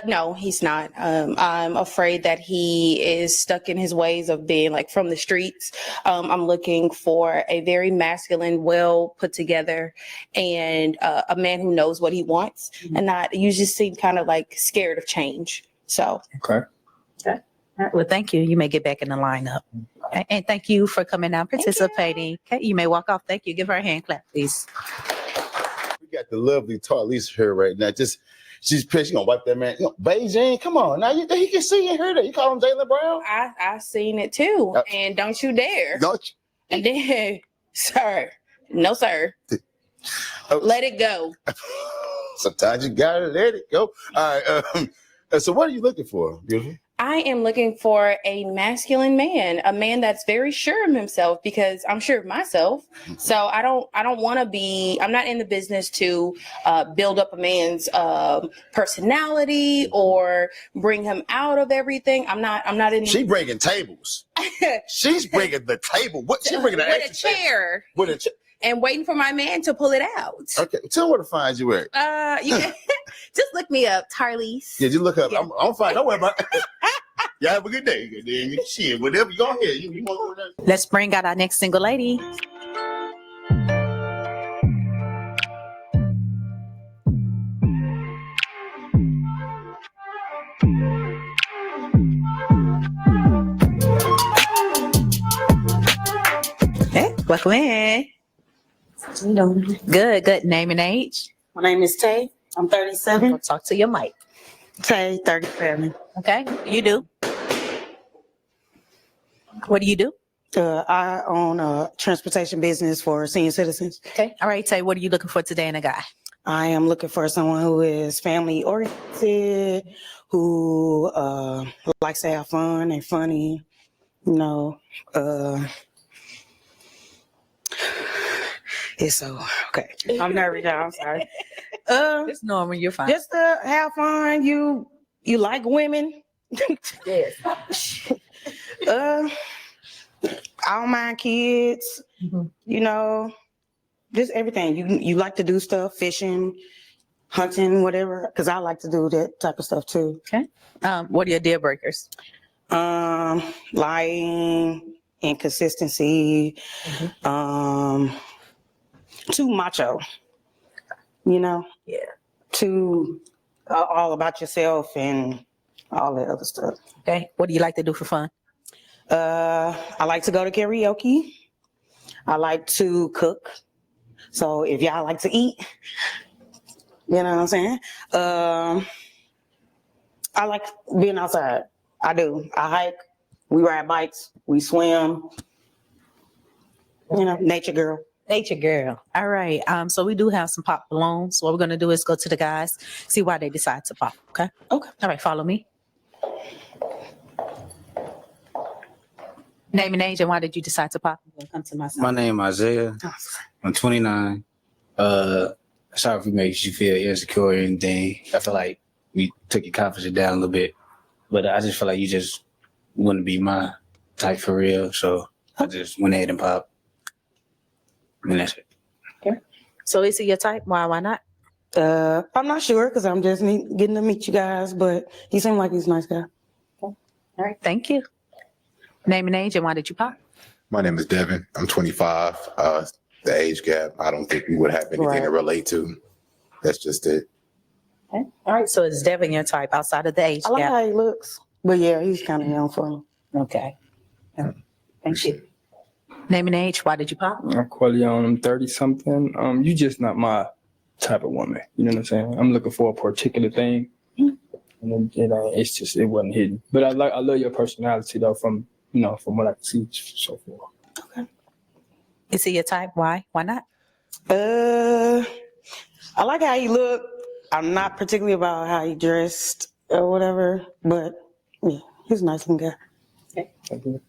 No, he's not. I'm afraid that he is stuck in his ways of being like from the streets. I'm looking for a very masculine, well put together, and a man who knows what he wants, and not. You just seem kind of like scared of change. So Okay. All right. Well, thank you. You may get back in the lineup. And thank you for coming out, participating. Okay, you may walk off. Thank you. Give her a hand clap, please. got the lovely Tarlisa here right now. She's pissed. You gonna wipe that man? Beijing, come on now. He can see and hear that. You call him Jaylen Brown? I seen it too, and don't you dare. Don't you? And then, sir, no sir, let it go. Sometimes you gotta let it go. All right. So what are you looking for, beautiful? I am looking for a masculine man, a man that's very sure of himself, because I'm sure of myself. So I don't want to be, I'm not in the business to build up a man's personality or bring him out of everything. I'm not in. She bringing tables. She's bringing the table. What she bringing? With a chair. With a chair. And waiting for my man to pull it out. Okay, tell me where to find you at. You can just look me up, Tarlise. Yeah, you look up. Yeah. I'm fine. Don't worry about it. Y'all have a good day. Good day. Shit, whatever you go ahead. You want to go Let's bring out our next single lady. Hey, welcome in. What you doing? Good. Name and age. My name is Tay. I'm 37. Go talk to your mic. Tay, 37. Okay, you do. What do you do? I own a transportation business for senior citizens. Okay. All right, Tay, what are you looking for today in a guy? I am looking for someone who is family oriented, who likes to have fun and funny. It's so okay. I'm nervous, y'all. I'm sorry. It's normal. You're fine. Just to have fun. You like women? Yes. I don't mind kids. Just everything. You like to do stuff, fishing, hunting, whatever. Because I like to do that type of stuff too. Okay. What are your deal breakers? Lying, inconsistency, too macho. Yeah. Too all about yourself and all that other stuff. Okay. What do you like to do for fun? I like to go to karaoke. I like to cook. So if y'all like to eat, you know what I'm saying? I like being outside. I do. I hike. We ride bikes. We swim. Nature girl. Nature girl. All right. So we do have some pop balloons. What we're gonna do is go to the guys, see why they decide to pop. Okay. Okay. All right. Follow me. Name and age, and why did you decide to pop? Come to my side. My name Isaiah. I'm 29. Sorry if it makes you feel insecure or anything. I feel like we took your confidence down a little bit, but I just feel like you just wouldn't be my type for real. So I just went ahead and popped. And that's it. Okay. So is he your type? Why not? I'm not sure because I'm just getting to meet you guys, but he seemed like he's a nice guy. All right. Thank you. Name and age, and why did you pop? My name is Devin. I'm 25. The age gap, I don't think we would have anything to relate to. That's just it. Okay. All right. So is Devin your type outside of the age I like gap? how he looks, but yeah, he's kind of young for me. Okay. Thank you. Name and age, why did you pop? I'm Quillion, I'm 30 something. You just not my type of woman. You know what I'm saying? I'm looking for a particular thing. And then, it's just, it wasn't hidden. But I love your personality though, from what I can see so far. Okay. Is he your type? Why? Why not? I like how he looked. I'm not particularly about how he dressed or whatever, but yeah, he's a nice looking guy. Okay.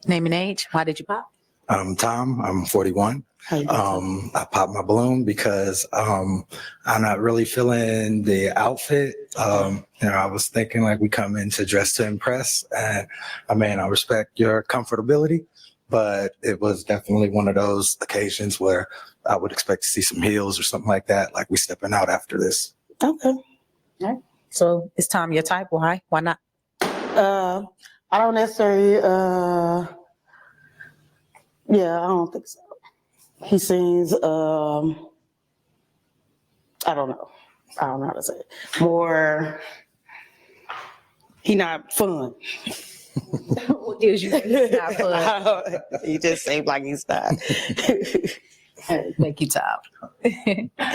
Name and age, why did you pop? I'm Tom. I'm 41. I popped my balloon because I'm not really feeling the outfit. I was thinking like we come in to dress to impress, and I respect your comfortability, but it was definitely one of those occasions where I would expect to see some heels or something like that, like we stepping out after this. Okay. All right. So is Tom your type? Why? Why not? I don't necessarily, I don't think so. He seems, I don't know how to say it. More, he not fun. What gives you think he's not fun? He just seems like he's not. Thank you, Tom.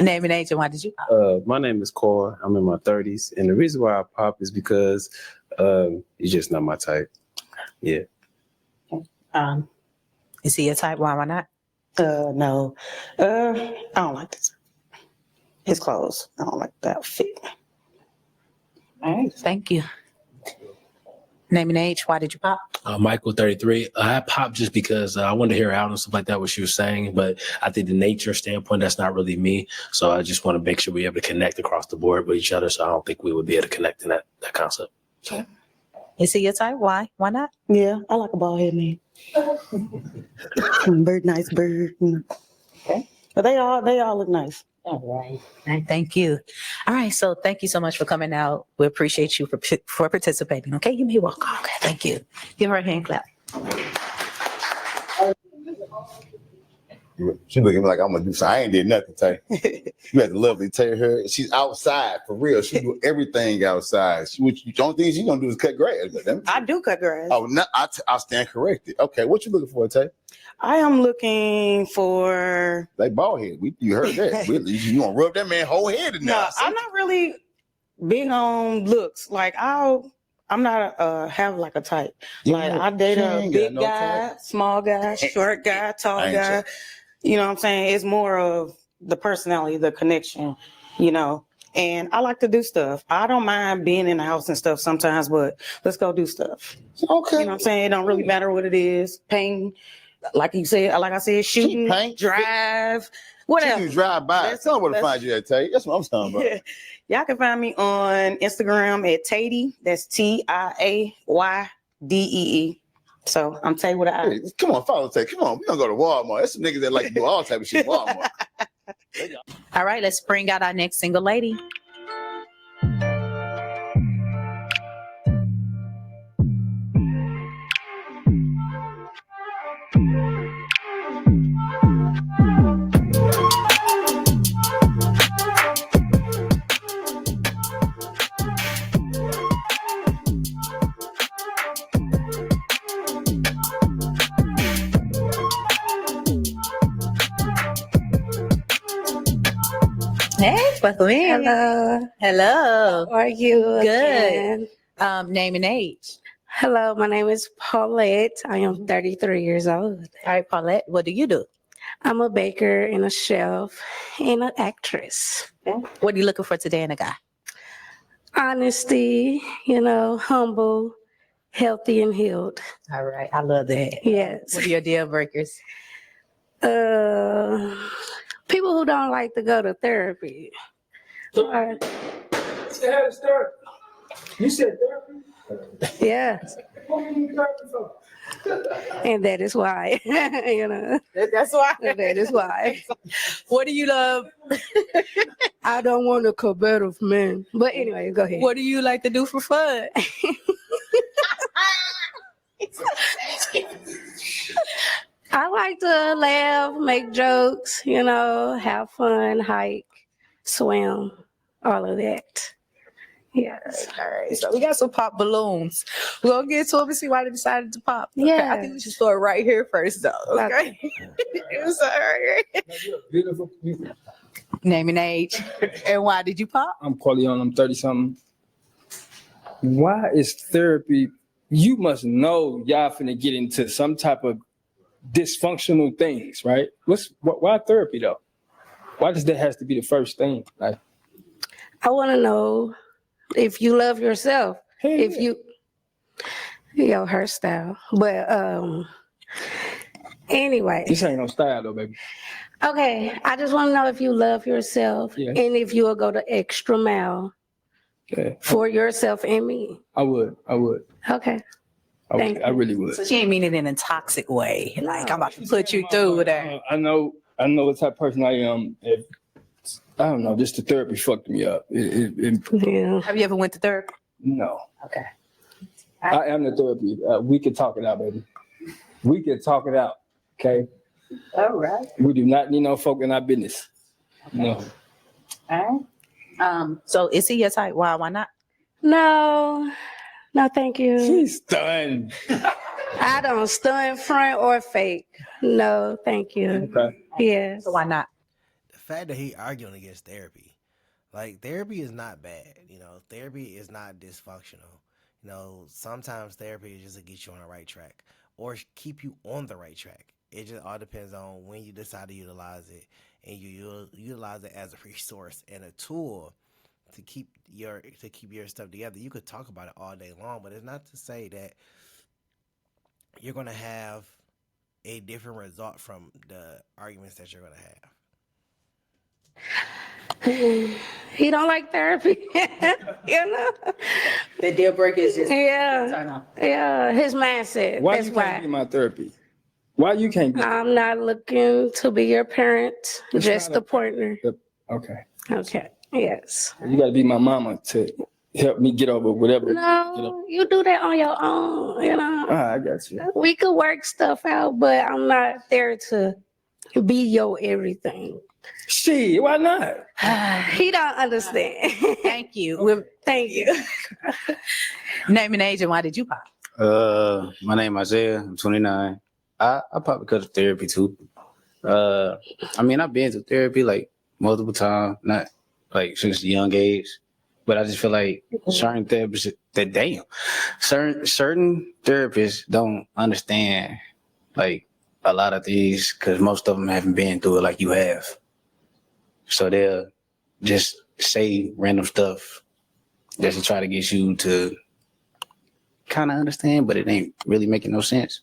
Name and age and why did you pop? My name is Cor. I'm in my 30s, and the reason why I pop is because it's just not my type. Yeah. Is he a type? Why not? No. I don't like this. His clothes. I don't like that fit. All right, thank you. Name and age, why did you pop? Michael, 33. I popped just because I wanted to hear her out and stuff like that, what she was saying. But I think the nature standpoint, that's not really me. So I just want to make sure we're able to connect across the board with each other. So I don't think we would be able to connect in that concept. So. Is he your type? Why? Why not? Yeah, I like a bald head man. Bird, nice bird. Okay. But they all look nice. All right. Thank you. All right. So thank you so much for coming out. We appreciate you for participating. Okay. You may walk. Okay. Thank you. Give her a hand clap. She looking like I'm gonna do something. I ain't did nothing, Tay. You had the lovely Tay her. She's outside for real. She do everything outside. The only thing she gonna do is cut grass. I do cut grass. Oh, no, I stand corrected. Okay, what you looking for, Tay? I am looking for. Like bald head. You heard that? You gonna rub that man whole head in there? No, I'm not really big on looks. Like I'm not have like a type. Like I date a big guy, small guy, short guy, tall guy. You know what I'm saying? It's more of the personality, the connection, you know. And I like to do stuff. I don't mind being in the house and stuff sometimes, but let's go do stuff. Okay. You know what I'm saying? It don't really matter what it is. Painting, like you said, like I said, shooting, drive, whatever. You drive by. Tell me where to find you at, Tay. That's what I'm talking about. Yeah. Y'all can find me on Instagram at Tayde. That's TIAYDEE. So I'm Tay with an I. Hey, come on, follow Tay. Come on, we gonna go to Walmart. There's some niggas that like to do all type of shit at Walmart. All right. Let's bring out our next single lady. Hey, welcome in. Hello. Hello. How are you? Good. Again? Name and age. Hello, my name is Paulette. I am 33 years old. All right, Paulette, what do you do? I'm a baker and a chef and an actress. What are you looking for today in a guy? Honesty, humble, healthy, and healed. All right, I love that. Yes. What are your deal breakers? People who don't like to go to therapy. You said therapy? Yeah. What do you need therapy for? And that is why, That's why. That is why. What do you love? I don't want a combative man. But anyway, go ahead. What do you like to do for fun? I like to laugh, make jokes, have fun, hike, swim, all of that. Yes. All right. So we got some pop balloons. We're going to get to them and see why they decided to pop. Okay? Yeah. I think we should start right here first, though. Okay. I'm sorry. Beautiful. Name and age. And why did you pop? I'm Corleone. I'm 30-something. Why is therapy? You must know y'all finna get into some type of dysfunctional things, right? Why therapy though? Why does that has to be the first thing? Like, I want to know if you love yourself. Hey, if you, your hairstyle. But anyway. This ain't no style though, baby. Okay, I just want to know if you love yourself and if you will go the extra mile for yourself and me. I would. Okay. I really would. So she ain't mean it in a toxic way. Like, I'm about to put you through that. I know what type of person I am. If I don't know, just the therapy fucked me up. Have you ever went to therapy? No. Okay. I am the therapy. We can talk it out, baby. We can talk it out. Okay. All right. We do not need no folk in our business. No. All right. So is he your type? Why not? No, thank you. She's done. I don't stunt, front, or fake. No, thank you. Okay. Yes. So why not? The fact that he arguing against therapy, like therapy is not bad. Therapy is not dysfunctional. Sometimes therapy is just to get you on the right track or keep you on the right track. It just all depends on when you decide to utilize it, and you utilize it as a resource and a tool to keep your stuff together. You could talk about it all day long, but it's not to say that you're going to have a different result from the arguments that you're going to have. He don't like therapy. The deal breaker is just Yeah, his mindset. Why That's you can't why. be my therapy? Why you can't be? I'm not looking to be your parent, It's just not a partner. Okay. Okay, yes. You got to be my mama to help me get over whatever. No, you do that on your own, I got you. We could work stuff out, but I'm not there to be your everything. Shit, why not? He don't understand. Thank you. Thank you. Name and age and why did you pop? My name is Isaiah. I'm 29. I pop because of therapy too. I've been to therapy like multiple times, not like since a young age, but I just feel like certain therapists certain therapists don't understand like a lot of things because most of them haven't been through it like you have. So they'll just say random stuff just to try to get you to kind of understand, but it ain't really making no sense.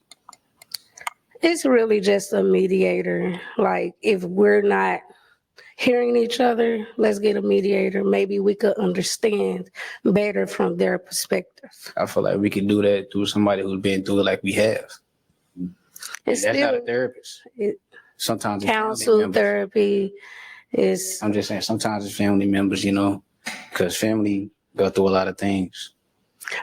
It's really just a mediator. Like, if we're not hearing each other, let's get a mediator. Maybe we could understand better from their perspective. I feel like we can do that through somebody who's been through it like we have. It's That's still not a therapist. Sometimes it's family counsel members. therapy is. I'm just saying sometimes it's family members, because family go through a lot of things.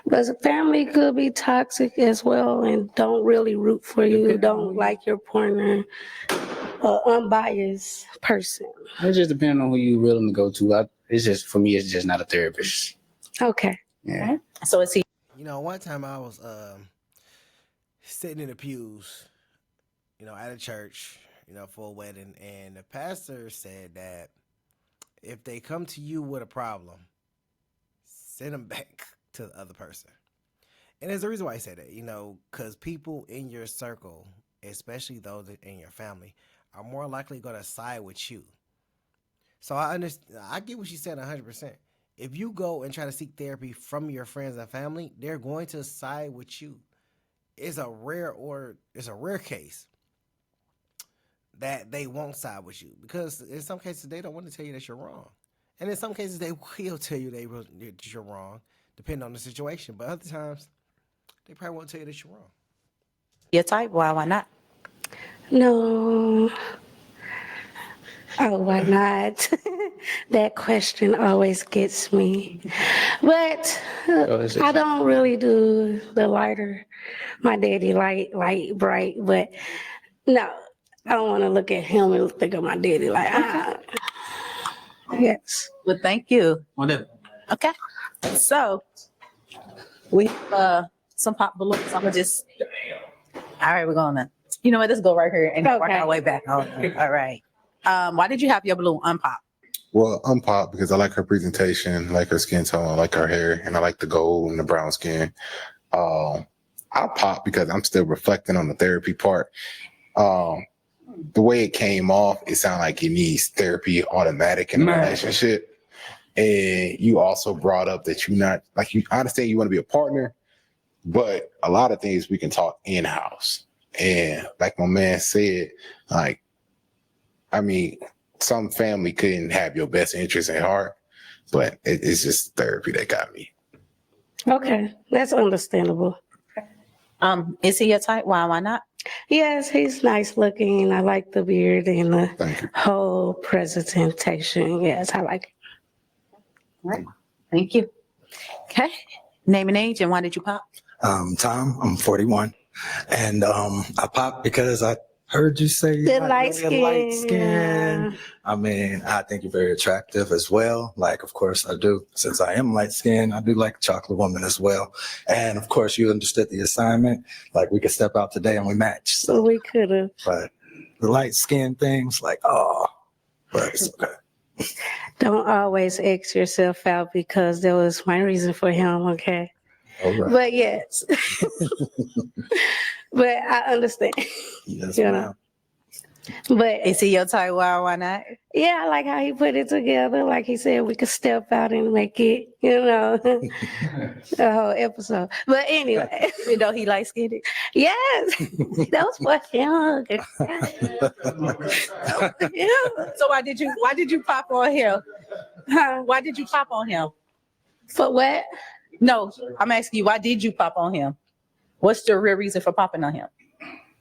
But family could be toxic as well and don't really root for you, don't like your partner, unbiased person. It just depends on who you're willing to go to. For me, it's just not a therapist. Okay. Yeah. So is he? One time I was sitting in the pews, at a church, for a wedding, and the pastor said that if they come to you with a problem, send them back to the other person. And there's a reason why I say that, because people in your circle, especially those in your family, are more likely going to side with you. So I understand. I get what she said 100%. If you go and try to seek therapy from your friends and family, they're going to side with you. It's a rare case that they won't side with you, because in some cases they don't want to tell you that you're wrong, and in some cases they will tell you that you're wrong, depending on the situation. But other times, they probably won't tell you that you're wrong. Your type? Why not? No. Oh, why not? That question always gets me. But I don't really do the lighter. My daddy light, bright. But no, I don't want to look at him and think of my daddy like, Yes. Well, thank you. Okay. So we have some pop balloons. I'm gonna just. All right, we're gonna. You know what? Let's go right here and work our way back. All right. Why did you have your balloon unpop? Well, I'm Pop because I like her presentation, I like her skin tone, I like her hair, and I like the gold and the brown skin. I Pop because I'm still reflecting on the therapy part. The way it came off, it sounded like it needs therapy automatic in a relationship. And you also brought up that I understand you want to be a partner, but a lot of things we can talk in-house. And like my man said, some family couldn't have your best interest at heart, but it's just therapy that got me. Okay, that's understandable. Is he your type? Why not? Yes, he's nice looking. I like the beard and the whole presentation. Yes, I like it. All right. Thank you. Okay. Name and age and why did you pop? Tom, I'm 41. And I popped because I heard you say The you're light really light skin. skin. I mean, I think you're very attractive as well. Like, of course I do. Since I am light skinned, I do like chocolate woman as well. And of course you understood the assignment. Like we could step out today and we match. So, We could have. but the light skin things like, oh, but it's okay. Don't always X yourself out because there was my reason for him, okay? All right. But yes. But I understand. Yes, You ma'am. know. But Is he your type? Why not? yeah, I like how he put it together. Like he said, we could step out and make it, the whole episode. But anyway, You know he light skinned. yes, that was for him. Yeah. So why did you pop on him? Why did you pop on him? For what? No, I'm asking you, why did you pop on him? What's the real reason for popping on him?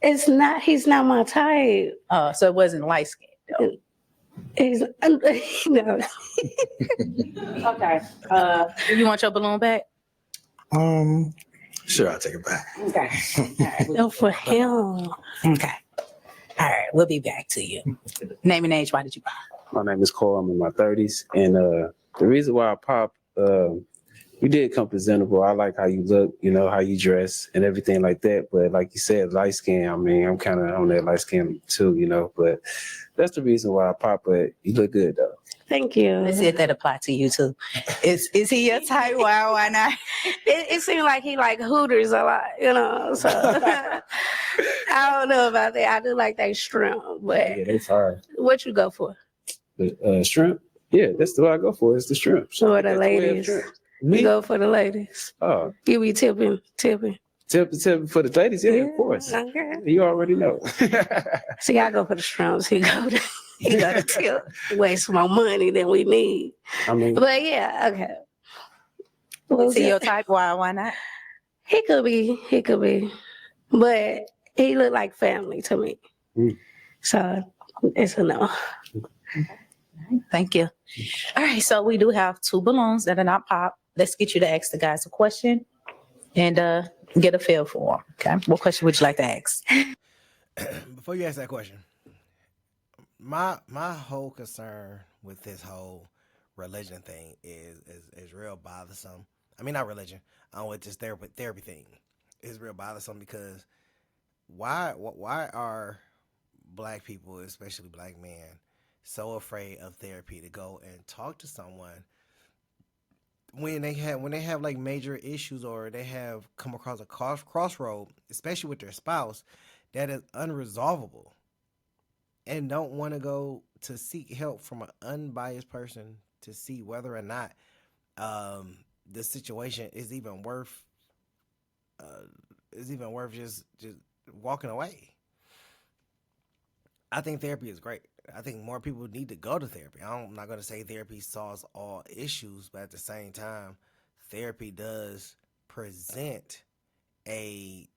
He's not my type. So it wasn't light skinned. He's, no. Okay. You want your balloon back? Sure, I'll take it back. Okay. No, for him. Okay. All right, we'll be back to you. Name and age, why did you pop? My name is Cole. I'm in my 30s. And the reason why I pop, you did come presentable. I like how you look, how you dress and everything like that. But like you said, light skin, I mean, I'm kind of on that light skin too, but that's the reason why I pop. But you look good though. Thank you. Let's see if that apply to you too. Is he your type? Why not? It seemed like he like Hooters a lot, so I don't know about that. I do like that shrimp, but Yeah, they fire. what you go for? The shrimp? Yeah, that's what I go for. It's the shrimp. For the That's ladies. shrimp. You Me? go for the ladies. Oh, You be tipping. tip for the ladies? Yeah, of course. Okay. You already know. See, I go for the shrimps. He go to tip. Waste more money than we need. I mean, But yeah, okay. What was Is he it? your type? Why not? He could be. But he looked like family to me. Mm. So it's a no. Thank you. All right, so we do have 2 balloons that are not popped. Let's get you to ask the guys a question and get a feel for them. Okay, what question would you like to ask? Before you ask that question, my whole concern with this whole religion thing is real bothersome. I mean, not religion. With this therapy thing is real bothersome because why are black people, especially black men, so afraid of therapy to go and talk to someone when they have like major issues or they have come across a crossroad, especially with their spouse, that is unresolvable, and don't want to go to seek help from an unbiased person to see whether or not the situation is even worth just walking away. I think therapy is great. I think more people need to go to therapy. I'm not going to say therapy solves all issues, but at the same time, therapy does present a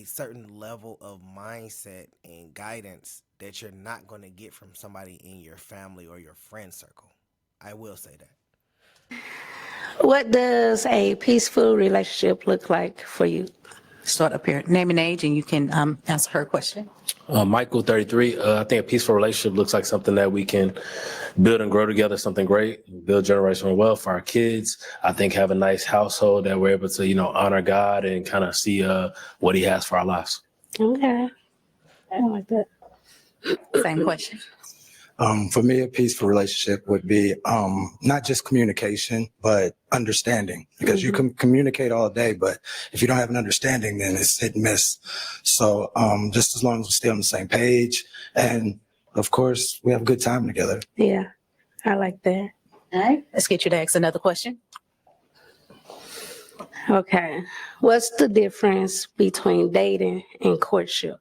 certain level of mindset and guidance that you're not going to get from somebody in your family or your friend circle. I will say that. What does a peaceful relationship look like for you? Start up here. Name and age, and you can answer her question. Michael, 33. I think a peaceful relationship looks like something that we can build and grow together, something great, build generational wealth for our kids. I think have a nice household that we're able to, honor God and kind of see what he has for our lives. Okay. I like that. Same question. For me, a peaceful relationship would be not just communication, but understanding. Because you can communicate all day, but if you don't have an understanding, then it's hit and miss. So just as long as we stay on the same page, and of course, we have a good time together. Yeah, I like that. All right. Let's get you to ask another question. Okay. What's the difference between dating and courtship?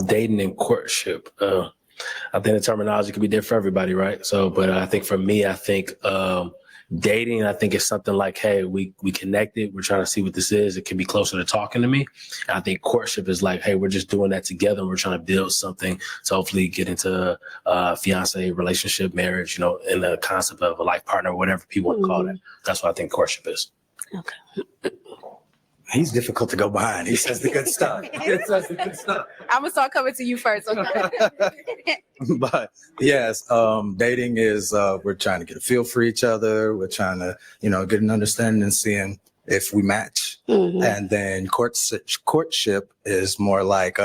Dating and courtship. I think the terminology could be different for everybody, right? So, but I think for me, I think dating, I think it's something like, hey, we connected. We're trying to see what this is. It can be closer to talking to me. And I think courtship is like, hey, we're just doing that together. And we're trying to build something to hopefully get into a fiance relationship, marriage, in the concept of a life partner, whatever people want to call it. That's what I think courtship is. Okay. He's difficult to go behind. He says the good stuff. He says the good stuff. I'm gonna start coming to you first. Okay. But yes, dating is we're trying to get a feel for each other. We're trying to, get an understanding and seeing if we match. And then courtship is more like,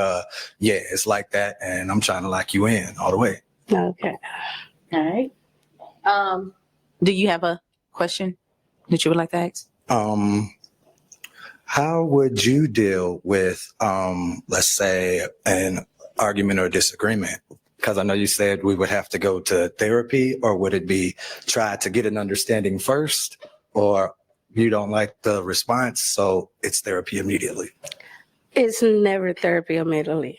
it's like that, and I'm trying to lock you in all the way. Okay. All right. Do you have a question that you would like to ask? How would you deal with, let's say, an argument or disagreement? Because I know you said we would have to go to therapy, or would it be try to get an understanding first, or you don't like the response, so it's therapy immediately? It's never therapy immediately.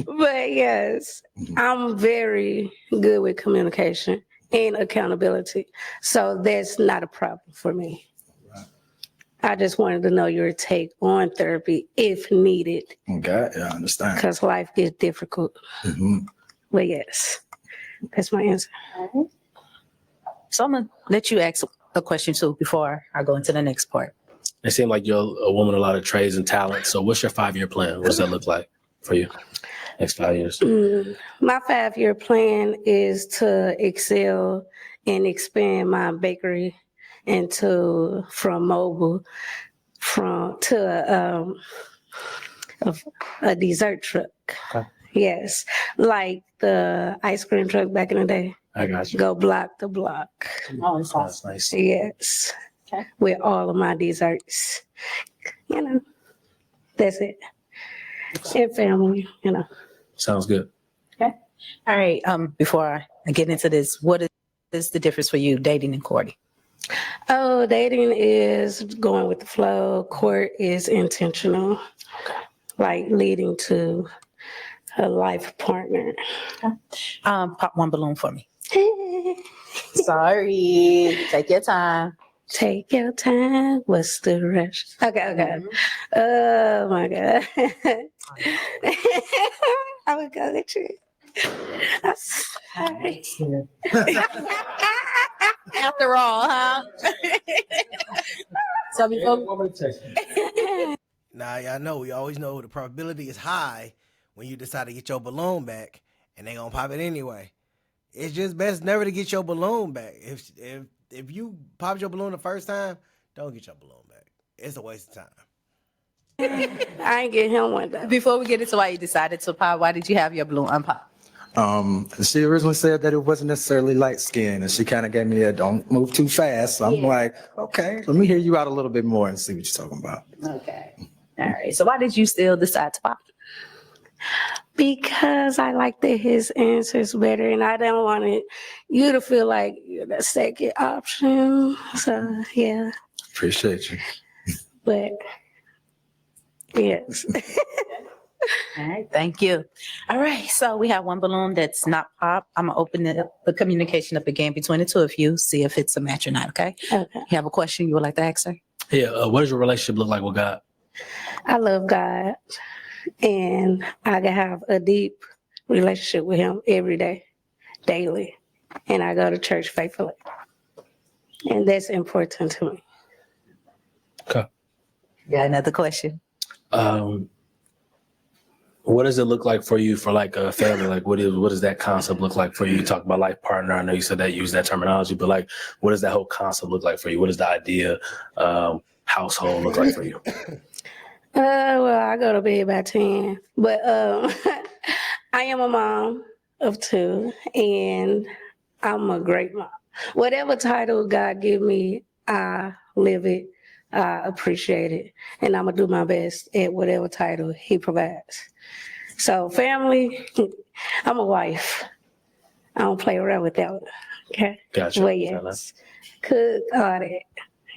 But yes, I'm very good with communication and accountability. So that's not a problem for me. I just wanted to know your take on therapy if needed. Okay, yeah, I understand. Because life gets difficult. But yes, that's my answer. So I'm gonna let you ask a question too before I go into the next part. It seems like you're a woman of a lot of trades and talents. So what's your 5-year plan? What does that look like for you? Next 5 years. My 5-year plan is to excel and expand my bakery from mobile to a dessert truck. Okay. Yes, like the ice cream truck back in the day. I got you. Go block to block. Oh, that's awesome. That's nice. Yes. Okay. With all of my desserts. That's it. And family, Sounds good. Okay. All right. Before I get into this, what is the difference for you, dating and courting? Oh, dating is going with the flow. Court is intentional, like leading to a life partner. Pop one balloon for me. Sorry. Take your time. Take your time. What's the rush? Okay. Oh my God. I would go with you. I'm sorry. After all, huh? So Now, y'all know, we always know the probability is high when you decide to get your balloon back, and they gonna pop it anyway. It's just best never to get your balloon back. If you popped your balloon the first time, don't get your balloon back. It's a waste of time. I ain't get him one though. Before we get into why you decided to pop, why did you have your balloon unpopped? She originally said that it wasn't necessarily light skin, and she kind of gave me a don't move too fast. So I'm like, okay, let me hear you out a little bit more and see what you're talking about. Okay. All right. So why did you still decide to pop? Because I like his answers better, and I don't want you to feel like you're the second option. So yeah. Appreciate you. But yes. All right, thank you. All right, so we have one balloon that's not popped. I'm gonna open the communication up again between the two of you, see if it's a match or not, okay? Okay. You have a question you would like to ask her? Yeah. What does your relationship look like with God? I love God, and I can have a deep relationship with him every day, daily. And I go to church faithfully. And that's important to me. Okay. Got another question? What does it look like for you for like a family? Like what does that concept look like for you? You talk about life partner. I know you said that, use that terminology, but like, what does that whole concept look like for you? What does the idea, household look like for you? Well, I go to bed by 10, but I am a mom of 2, and I'm a great mom. Whatever title God give me, I live it, I appreciate it, and I'm gonna do my best at whatever title He provides. So family, I'm a wife. I don't play around with that one. Okay. Gotcha. Well, yes. Cook, all that.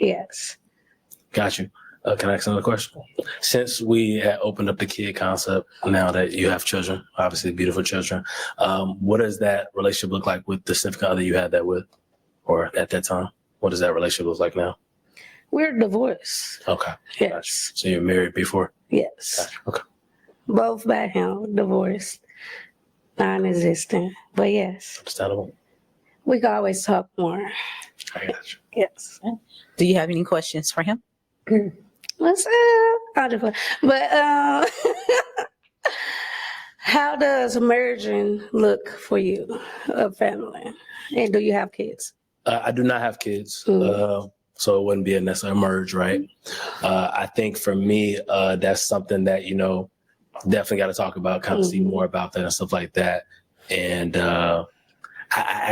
Yes. Got you. Can I ask another question? Since we had opened up the kid concept, now that you have children, obviously beautiful children, what does that relationship look like with the significant other you had that with, or at that time? What does that relationship look like now? We're divorced. Okay. Yes. Gotcha. So you're married before? Yes. Gotcha. Okay. Both by him, divorced, non-existent. But yes, Understandable. we can always talk more. I got you. Yes. Do you have any questions for him? What's up? But how does merging look for you, a family? And do you have kids? I do not have kids, so it wouldn't be a necessary merge, right? I think for me, that's something that, you know, definitely got to talk about, kind of see more about that and stuff like that. And I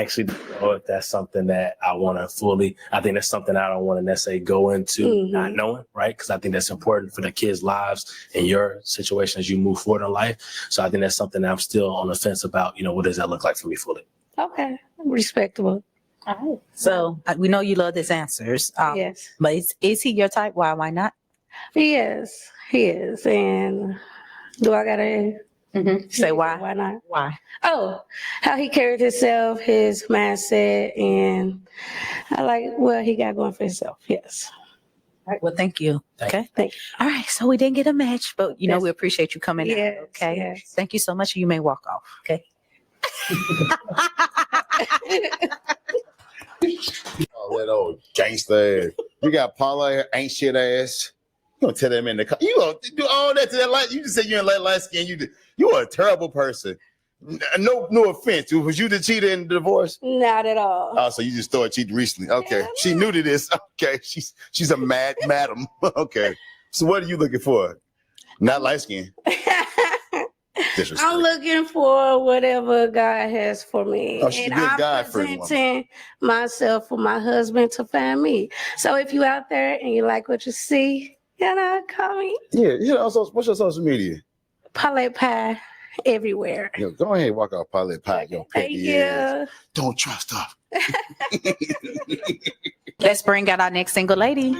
actually don't know if that's something that I want to fully, I think that's something I don't want to necessarily go into not knowing, right? Because I think that's important for the kids' lives and your situation as you move forward in life. So I think that's something that I'm still on the fence about, you know, what does that look like for me fully? Okay, respectable. All right. So we know you love his answers. Yes. But is he your type? Why not? Yes, he is. And do I gotta say why? Why not? Why? Oh, how he carried himself, his mindset, and I like what he got going for himself. Yes. All right. Well, thank you. Okay. Thank you. All right. So we didn't get a match, but you know, we appreciate you coming Yes, out. Okay. yes. Thank you so much. You may walk off. Okay. Oh, that old gangster ass. You got parlay ain't shit ass. You gonna tell them in the car. You gonna do all that to that light? You just said you ain't light skin. You are a terrible person. No offense. Was you the cheater in the divorce? Not at all. Oh, so you just started cheating recently. Okay. She new to this. Okay. She's a madam. Okay. So what are you looking for? Not light skin. I'm looking for whatever God has for me. Oh, she's a and good I'm guy for you, woman. presenting myself for my husband to find me. So if you out there and you like what you see, you know, call me. Yeah. Also, what's your social media? Parlay Pie everywhere. Yo, go ahead, walk out Parlay Pie. Yo, Thank you. Don't trust her. Let's bring out our next single lady.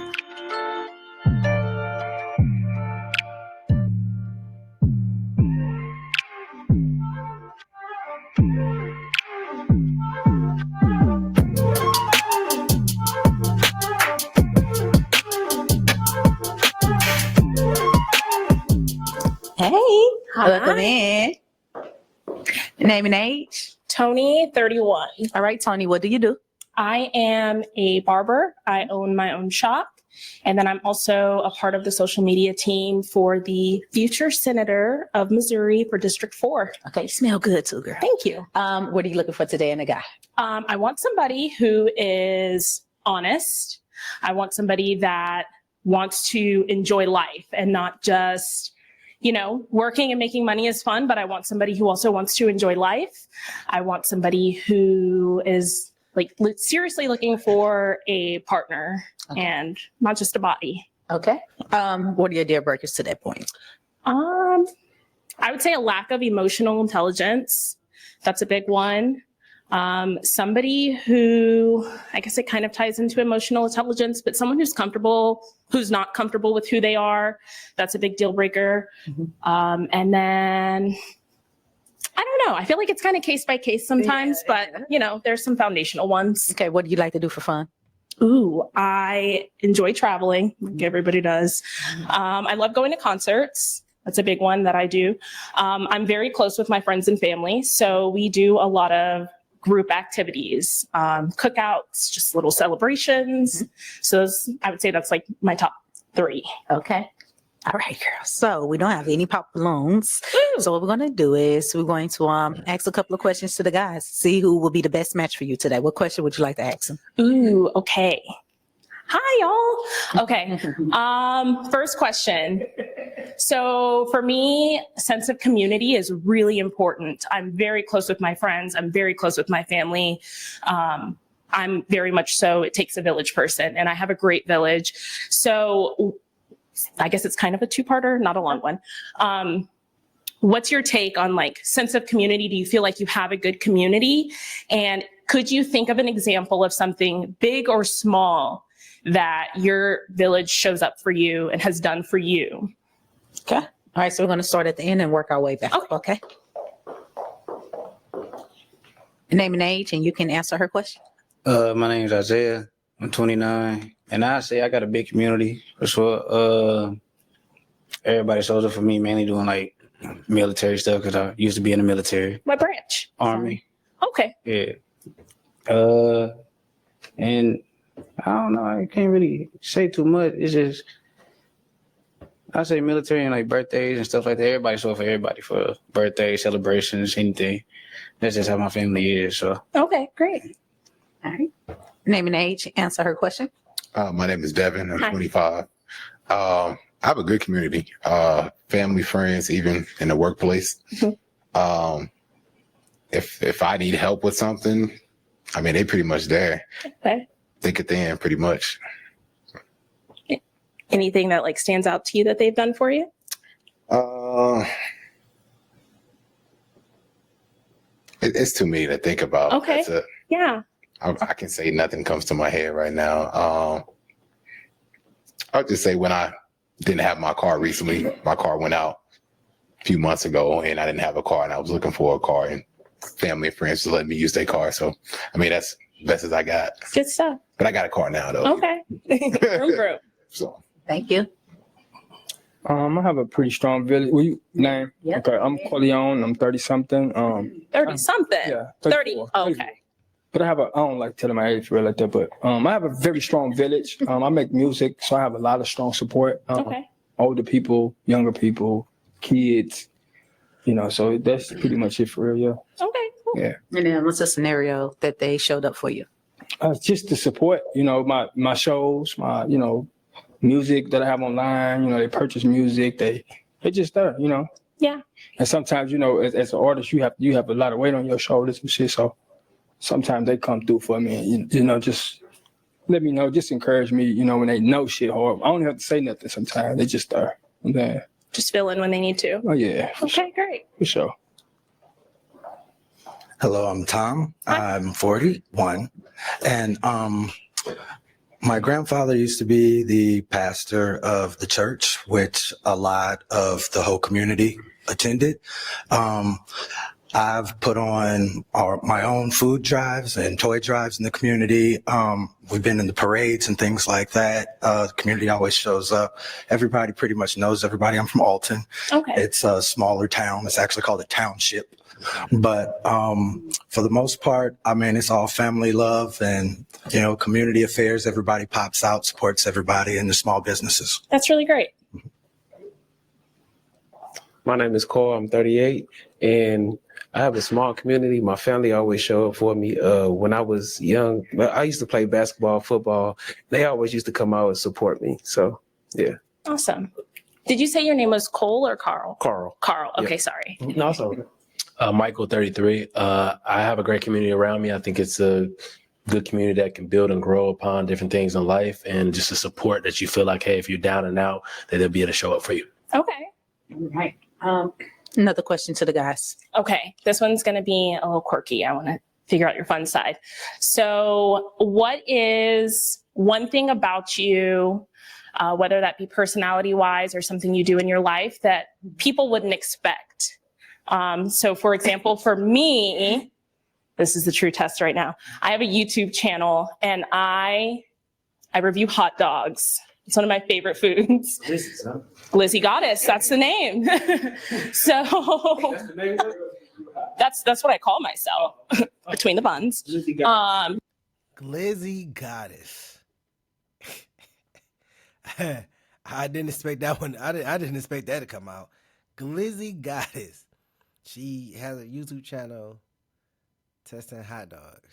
Hey, welcome in. Name and age? Tony, 31. All right, Tony, what do you do? I am a barber. I own my own shop. And then I'm also a part of the social media team for the future senator of Missouri for District 4. Okay, you smell good too, girl. Thank you. What are you looking for today in a guy? I want somebody who is honest. I want somebody that wants to enjoy life and not just, you know, working and making money is fun, but I want somebody who also wants to enjoy life. I want somebody who is like seriously looking for a partner and not just a body. Okay. What are your deal breakers to that point? I would say a lack of emotional intelligence. That's a big one. Somebody who, I guess it kind of ties into emotional intelligence, but someone who's comfortable, who's not comfortable with who they are. That's a big deal breaker. And then, I don't know. I feel like it's kind of case by case sometimes, but you know, there's some foundational ones. Okay. What do you like to do for fun? Ooh, I enjoy traveling, like everybody does. I love going to concerts. That's a big one that I do. I'm very close with my friends and family, so we do a lot of group activities, cookouts, just little celebrations. So I would say that's like my top 3. Okay. All right, girl. So we don't have any pop balloons. So what we're going to do is we're going to ask a couple of questions to the guys, see who will be the best match for you today. What question would you like to ask them? Ooh, okay. Hi, y'all. Okay. First question. So for me, sense of community is really important. I'm very close with my friends. I'm very close with my family. I'm very much so, it takes a village person, and I have a great village. So I guess it's kind of a 2-parter, not a long one. What's your take on like sense of community? Do you feel like you have a good community? And could you think of an example of something big or small that your village shows up for you and has done for you? Okay. All right. So we're going to start at the end and work our way back. Okay. Name and age, and you can answer her question. My name is Isaiah. I'm 29. And I say I got a big community for sure. Everybody shows up for me, mainly doing like military stuff because I used to be in the military. What branch? Army. Okay. Yeah. And I don't know. I can't really say too much. It's just I say military and like birthdays and stuff like that. Everybody show up for everybody for birthdays, celebrations, anything. That's just how my family is. So Okay, great. All right. Name and age, answer her question. My name is Devin. I'm Hi. 25. I have a good community, family, friends, even in the workplace. If I need help with something, I mean, they pretty much there. Okay. Thick at the end, pretty much. Anything that like stands out to you that they've done for you? It's too many to think about. Okay. That's it. Yeah. I can say nothing comes to my head right now. I'll just say when I didn't have my car recently, my car went out a few months ago and I didn't have a car and I was looking for a car and family and friends just let me use their car. So, I mean, that's the best as I got. Good stuff. But I got a car now though. Okay. Vroom, vroom. So. Thank you. I have a pretty strong village. Will you name? Yeah. Okay, I'm Corleone. I'm 30 something. 30 something. Yeah, 30. 34. Okay. But I don't like telling my age for real like that. But I have a very strong village. I make music, so I have a lot of strong support. Okay. Older people, younger people, kids. So that's pretty much it for real. Yeah. Okay. Cool. Yeah. And then what's the scenario that they showed up for you? Just the support. My shows, my music that I have online. They purchase music. They're just there. Yeah. And sometimes as an artist, you have a lot of weight on your shoulders and shit. So sometimes they come through for me and just let me know, just encourage me, when they know shit hard. I don't have to say nothing sometimes. They just are. Yeah. Just fill in when they need to. Oh yeah. Okay, great. For sure. Hello, I'm Tom. I'm 41. And my grandfather used to be the pastor of the church, which a lot of the whole community attended. I've put on my own food drives and toy drives in the community. We've been in the parades and things like that. The community always shows up. Everybody pretty much knows everybody. I'm from Alton. Okay. It's a smaller town. It's actually called a township. But for the most part, I mean, it's all family love and, community affairs. Everybody pops out, supports everybody in the small businesses. That's really great. My name is Cole. I'm 38, and I have a small community. My family always show up for me. When I was young, I used to play basketball, football. They always used to come out and support me. So, yeah. Awesome. Did you say your name was Cole or Carl? Carl. Carl. Okay, Yeah. sorry. No, it's okay. Michael, 33. I have a great community around me. I think it's a good community that can build and grow upon different things in life, and just the support that you feel like, hey, if you're down and out, that they'll be able to show up for you. Okay. All right. Another question to the guys. Okay. This one's going to be a little quirky. I want to figure out your fun side. So, what is one thing about you, whether that be personality wise or something you do in your life that people wouldn't expect? So, for example, for me, this is the true test right now. I have a YouTube channel and I review hot dogs. It's one of my favorite foods. Glizzy Goddess, that's the name. So that's what I call myself between the buns. Glizzy Goddess. I didn't expect that one. I didn't expect that to come out. Glizzy Goddess. She has a YouTube channel testing hot dogs.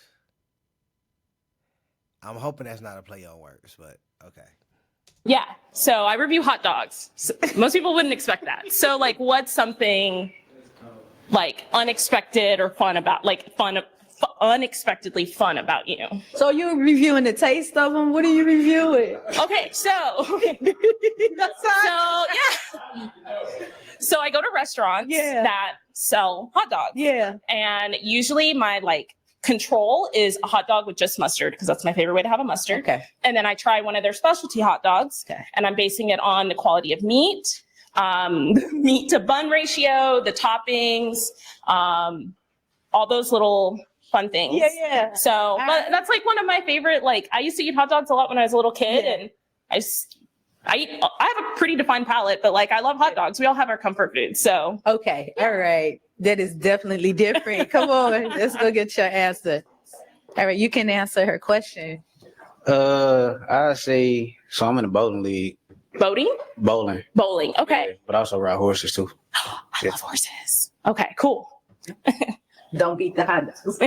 I'm hoping that's not a play on words, but okay. Yeah. So I review hot dogs. So most people wouldn't expect that. So like, what's something like unexpected or fun about, like unexpectly fun about you? So you're reviewing the taste of them? What are you reviewing? Okay. So yeah. So I go to restaurants that sell hot dogs. Yeah. And usually my control is a hot dog with just mustard because that's my favorite way to have a mustard. Okay. And then I try one of their specialty hot dogs and I'm basing it on the quality of meat, meat to bun ratio, the toppings, all those little fun things. Yeah. So but that's like one of my favorite, I used to eat hot dogs a lot when I was a little kid and I have a pretty defined palate, but I love hot dogs. We all have our comfort foods. So. Okay. All right. That is definitely different. Come on. Let's go get your answer. All right. You can answer her question. I say so. I'm in the bowling league. Boating? Bowling. Bowling. Okay. But I also ride horses too. I love horses. Okay, cool. Don't beat the hot dogs.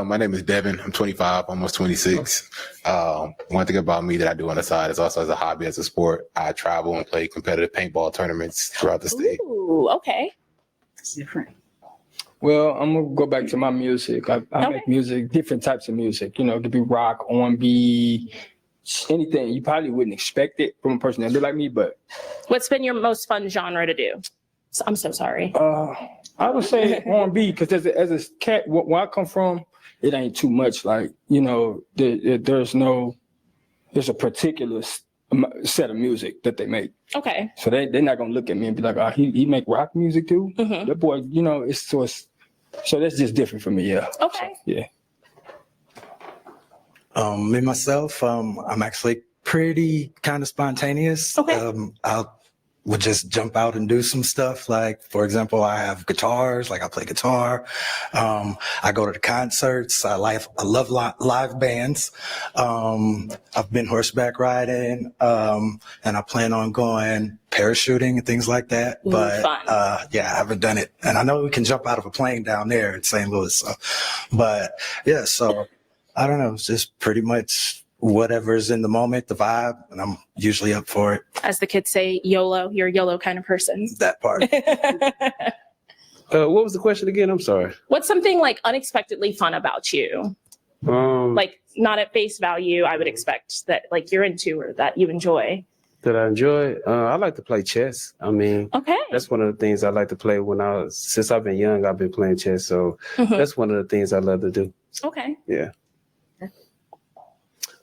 My name is Devin. I'm 25, almost 26. One thing about me that I do on the side is also as a hobby, as a sport. I travel and play competitive paintball tournaments throughout the state. Ooh, okay. It's different. Well, I'm gonna go back to my music. I make music, different types of music. You know, it could be rock, R&B, anything. You probably wouldn't expect it from a person that look like me, but What's been your most fun genre to do? I'm so sorry. I would say R&B because as a cat, where I come from, it ain't too much. Like, you know, there's a particular set of music that they make. Okay. So they're not gonna look at me and be like, oh, he make rock music too. Mm-hmm. That boy, you know, so that's just different for me. Yeah. Okay. So, yeah. Me myself, I'm actually pretty kind of spontaneous. Okay. I would just jump out and do some stuff. Like, for example, I have guitars, like I play guitar. I go to the concerts. I love live bands. I've been horseback riding, and I plan on going parachuting and things like that. Ooh, but, fun. yeah, I haven't done it. And I know we can jump out of a plane down there in St. Louis. So, but yeah, so I don't know. It's just pretty much whatever's in the moment, the vibe, and I'm usually up for it. As the kids say, YOLO. You're a YOLO kind of person. That part. What was the question again? I'm sorry. What's something like unexpectedly fun about you? Like not at face value, I would expect that like you're into or that you enjoy. That I enjoy. I like to play chess. I mean, Okay. that's one of the things I like to play since I've been young. I've been playing chess, so that's one of the things I love to do. Okay. Yeah.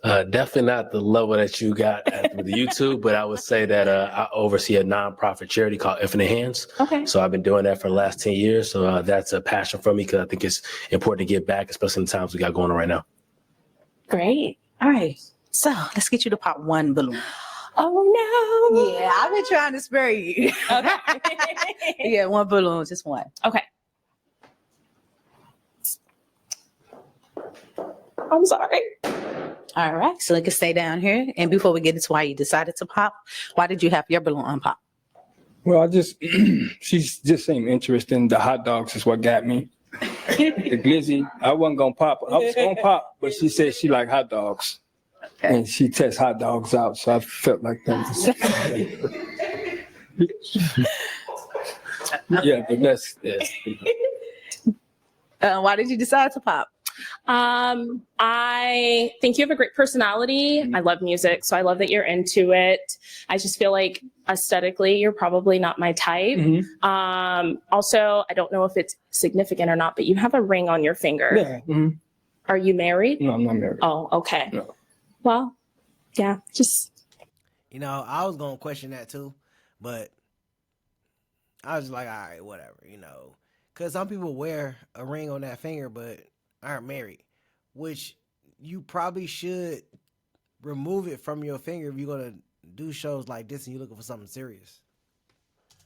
Definitely not the level that you got with the YouTube, but I would say that I oversee a nonprofit charity called Infinite Hands. Okay. So I've been doing that for the last 10 years. So that's a passion for me because I think it's important to give back, especially in the times we got going on right now. Great. All right. So let's get you to pop one balloon. Oh no. Yeah, I've been trying to spare you. Okay. Yeah, one balloon, just one. Okay. I'm sorry. All right. So let us stay down here. And before we get into why you decided to pop, why did you have your balloon unpop? Well, she's just seemed interested in the hot dogs is what got me. The glizzy, I wasn't gonna pop. I was gonna pop, but she said she like hot dogs. Okay. And she tests hot dogs out, so I felt like that. Yeah, but that's why did you decide to pop? I think you have a great personality. I love music, so I love that you're into it. I just feel like aesthetically, you're probably not my type. Also, I don't know if it's significant or not, but you have a ring on your finger. Yeah. Are you married? No, I'm not married. Oh, okay. No. Well, yeah, just. You know, I was going to question that too, but I was like, all right, whatever, you know. Because some people wear a ring on that finger, but aren't married, which you probably should remove it from your finger if you're going to do shows like this and you're looking for something serious.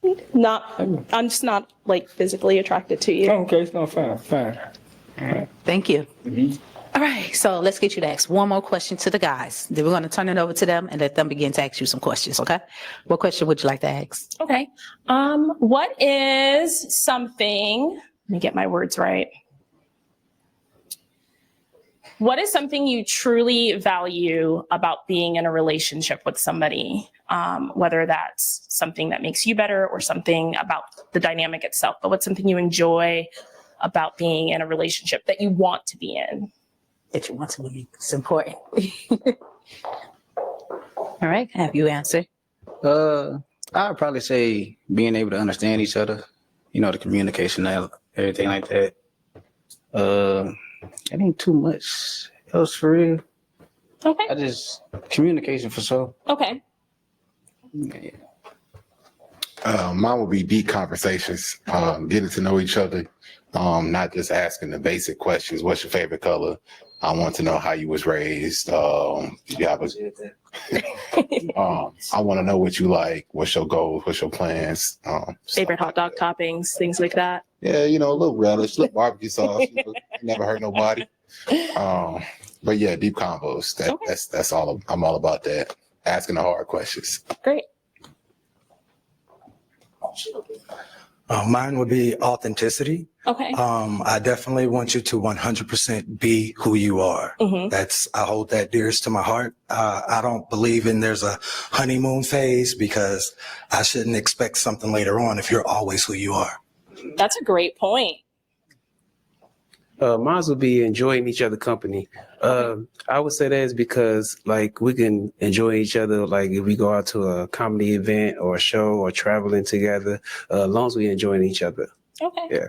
I'm just not like physically attracted to you. Oh, okay, it's not fine. All right. Thank you. All right. So let's get you to ask one more question to the guys. Then we're going to turn it over to them and let them begin to ask you some questions. Okay. What question would you like to ask? Okay. What is something, let me get my words right. What is something you truly value about being in a relationship with somebody? Whether that's something that makes you better or something about the dynamic itself, but what's something you enjoy about being in a relationship that you want to be in? That you want to be. It's important. All right. Have you answered? I'd probably say being able to understand each other, you know, the communication, everything like that. It ain't too much else for real. Okay. I just communication for sure. Okay. Yeah. Mine would be deep conversations, getting to know each other, not just asking the basic questions. What's your favorite color? I want to know how you was raised. Did you have a I want to know what you like, what's your goals, what's your plans. Favorite hot dog toppings, things like that. Yeah, you know, a little relish, a little barbecue sauce. Never hurt nobody. But yeah, deep combos. That's all. I'm all about that. Asking the hard questions. Great. Mine would be authenticity. Okay. I definitely want you to 100% be who you are. I hold that dearest to my heart. I don't believe in there's a honeymoon phase because I shouldn't expect something later on if you're always who you are. That's a great point. Mine would be enjoying each other company. I would say that is because like we can enjoy each other. Like if we go out to a comedy event or a show or traveling together, as long as we enjoying each other. Okay. Yeah.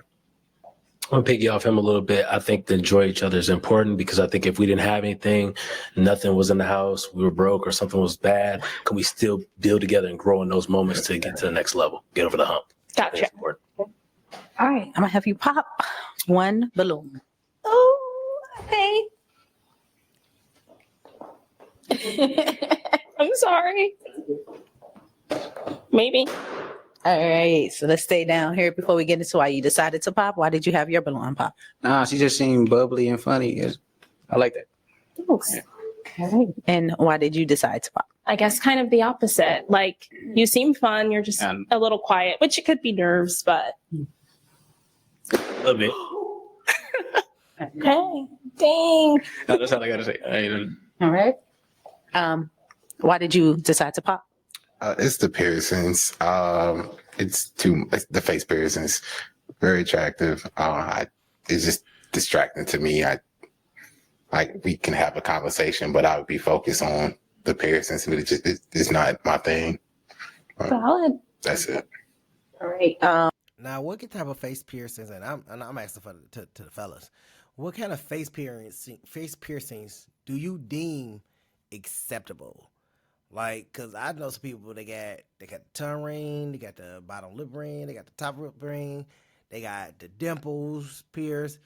I'm gonna piggy off him a little bit. I think to enjoy each other is important because I think if we didn't have anything, nothing was in the house, we were broke or something was bad, can we still build together and grow in those moments to get to the next level, get over the hump? Gotcha. All right, I'm gonna have you pop one balloon. Oh, okay. I'm sorry. Maybe. All right, so let's stay down here before we get into why you decided to pop. Why did you have your balloon pop? Nah, she just seemed bubbly and funny. I like that. Thanks. Okay. And why did you decide to pop? I guess kind of the opposite. Like you seem fun. You're just a little quiet, which it could be nerves, but. A little bit. Okay. Dang. No, that's all I gotta say. All right. Why did you decide to pop? It's the piercings. It's the face piercings. Very attractive. It's just distracting to me. We can have a conversation, but I would be focused on the piercings. It's not my thing. Valid. That's it. All right. Now, what type of face piercings? And I'm asking to the fellas. What kind of face piercings do you deem acceptable? Like, cause I know some people they got the tongue ring, they got the bottom lip ring, they got the top lip ring, they got the dimples pierced,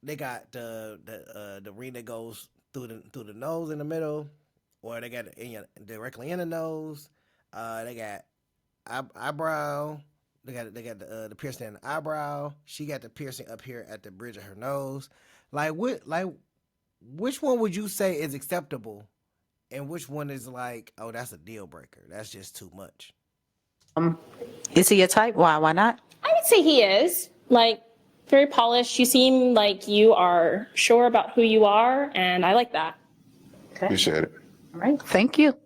they got the ring that goes through the nose in the middle, or they got it directly in the nose. They got eyebrow. They got the piercing in the eyebrow. She got the piercing up here at the bridge of her nose. Which one would you say is acceptable? And which one is like, oh, that's a deal breaker. That's just too much. Is he your type? Why not? I would say he is. Like, very polished. You seem like you are sure about who you are, and I like that. Okay. Appreciate it. All right. Thank you.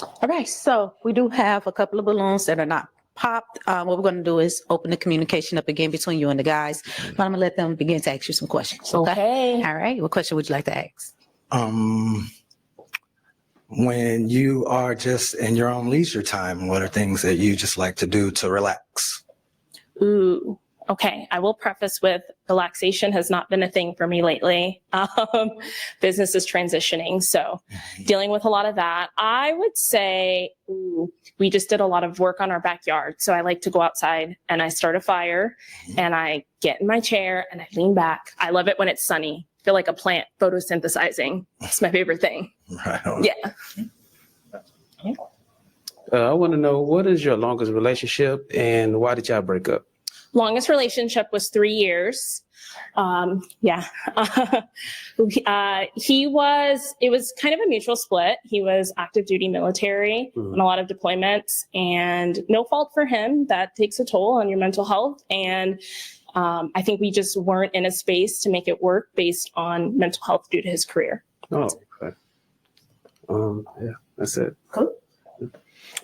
All right. So we do have a couple of balloons that are not popped. What we're going to do is open the communication up again between you and the guys. But I'm going to let them begin to ask you some questions. Okay. All right. What question would you like to ask? When you are just in your own leisure time, what are things that you just like to do to relax? Ooh. Okay, I will preface with relaxation has not been a thing for me lately. Business is transitioning, so dealing with a lot of that. I would say we just did a lot of work on our backyard. So I like to go outside and I start a fire and I get in my chair and I lean back. I love it when it's sunny. I feel like a plant photosynthesizing. It's my favorite thing. Right on. Yeah. I want to know, what is your longest relationship and why did y'all break up? Longest relationship was 3 years. It was kind of a mutual split. He was active duty military on a lot of deployments, and no fault for him. That takes a toll on your mental health. And I think we just weren't in a space to make it work based on mental health due to his career. Oh, okay. Yeah, that's it. Cool.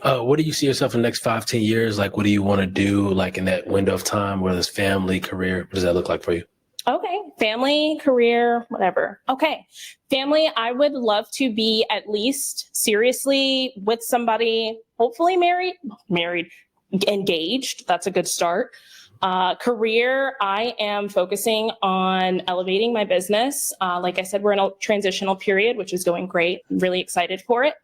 What do you see yourself in the next 5-10 years? Like, what do you want to do, like, in that window of time, whether it's family, career? What does that look like for you? Okay. Family, career, whatever. Okay. Family, I would love to be at least seriously with somebody, hopefully married, engaged. That's a good start. Career, I am focusing on elevating my business. Like I said, we're in a transitional period, which is going great. I'm really excited for it.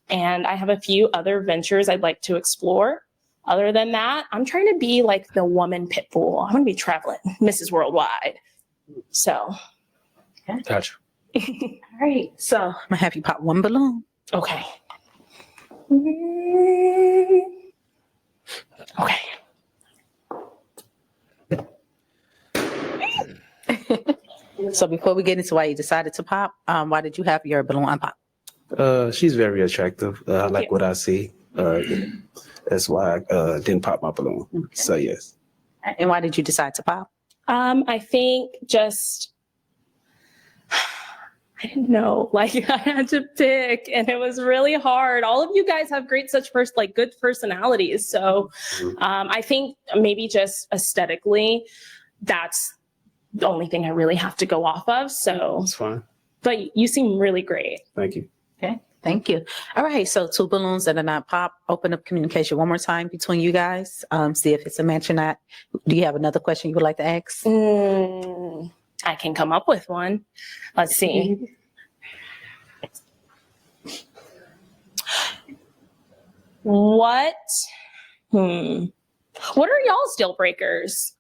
And I have a few other ventures I'd like to explore. Other than that, I'm trying to be like the woman Pitbull. I'm going to be traveling, Mrs. Worldwide. So Gotcha. All right. So I'm gonna have you pop one balloon. Okay. Okay. So before we get into why you decided to pop, why did you have your balloon unpop? She's very attractive. I like what I see. That's why I didn't pop my balloon. So yes. And why did you decide to pop? I think just I didn't know. Like I had to pick, and it was really hard. All of you guys have great good personalities. So I think maybe just aesthetically, that's the only thing I really have to go off of. So That's fine. but you seem really great. Thank you. Okay. Thank you. All right. So 2 balloons that are not pop. Open up communication one more time between you guys. See if it's a match or not. Do you have another question you would like to ask? I can come up with one. Let's see. What are y'all's deal breakers?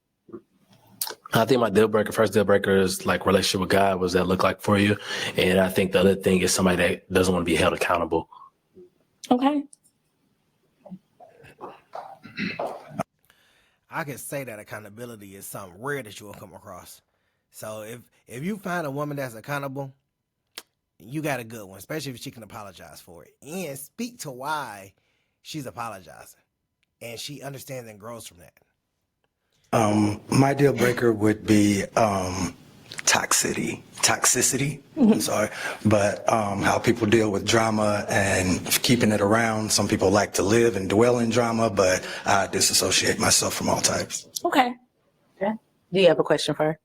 I think my first deal breaker is like relationship with God. What does that look like for you? And I think the other thing is somebody that doesn't want to be held accountable. Okay. I can say that accountability is something rare that you will come across. So if you find a woman that's accountable, you got a good one, especially if she can apologize for it and speak to why she's apologizing and she understands and grows from that. My deal breaker would be toxicity. I'm sorry, but how people deal with drama and keeping it around. Some people like to live and dwell in drama, but I disassociate myself from all types. Okay. Okay. Do you have a question for her?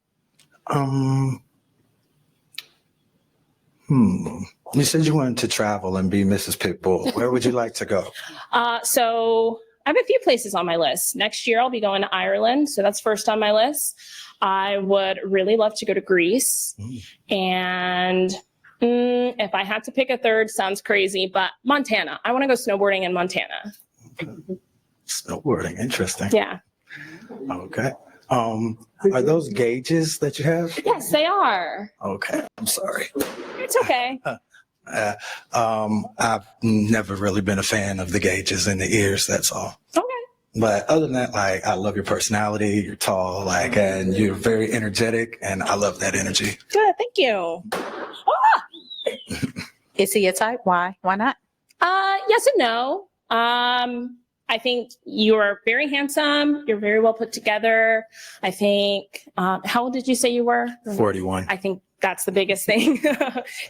You said you wanted to travel and be Mrs. Pitbull. Where would you like to go? So I have a few places on my list. Next year, I'll be going to Ireland. So that's first on my list. I would really love to go to Greece. And if I had to pick a third, sounds crazy, but Montana. I want to go snowboarding in Montana. Snowboarding, interesting. Yeah. Okay. Are those gauges that you have? Yes, they are. Okay, I'm sorry. It's okay. I've never really been a fan of the gauges in the ears, that's all. Okay. But other than that, like, I love your personality, you're tall, like, and you're very energetic, and I love that energy. Good. Thank you. Is he your type? Why? Why not? Yes and no. I think you're very handsome. You're very well put together. I think, how old did you say you were? 41. I think that's the biggest thing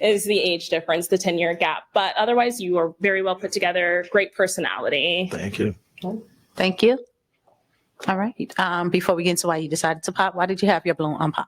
is the age difference, the 10-year gap. But otherwise, you are very well put together, great personality. Thank you. Thank you. All right. Before we get into why you decided to pop, why did you have your balloon unpop?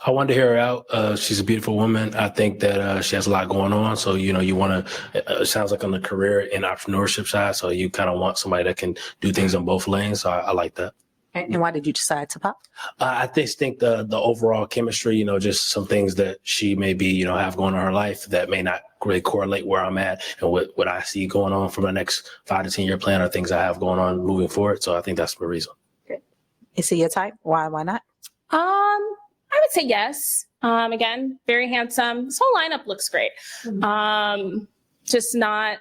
I wanted to hear her out. She's a beautiful woman. I think that she has a lot going on. So, you want to, it sounds like on the career and entrepreneurship side. So you kind of want somebody that can do things on both lanes. So I like that. And why did you decide to pop? I just think the overall chemistry, just some things that she may be, have going on in her life that may not really correlate where I'm at and what I see going on from the next 5 to 10 year plan or things I have going on moving forward. So I think that's the reason. Okay. Is he your type? Why not? I would say yes. Again, very handsome. This whole lineup looks great. Just not,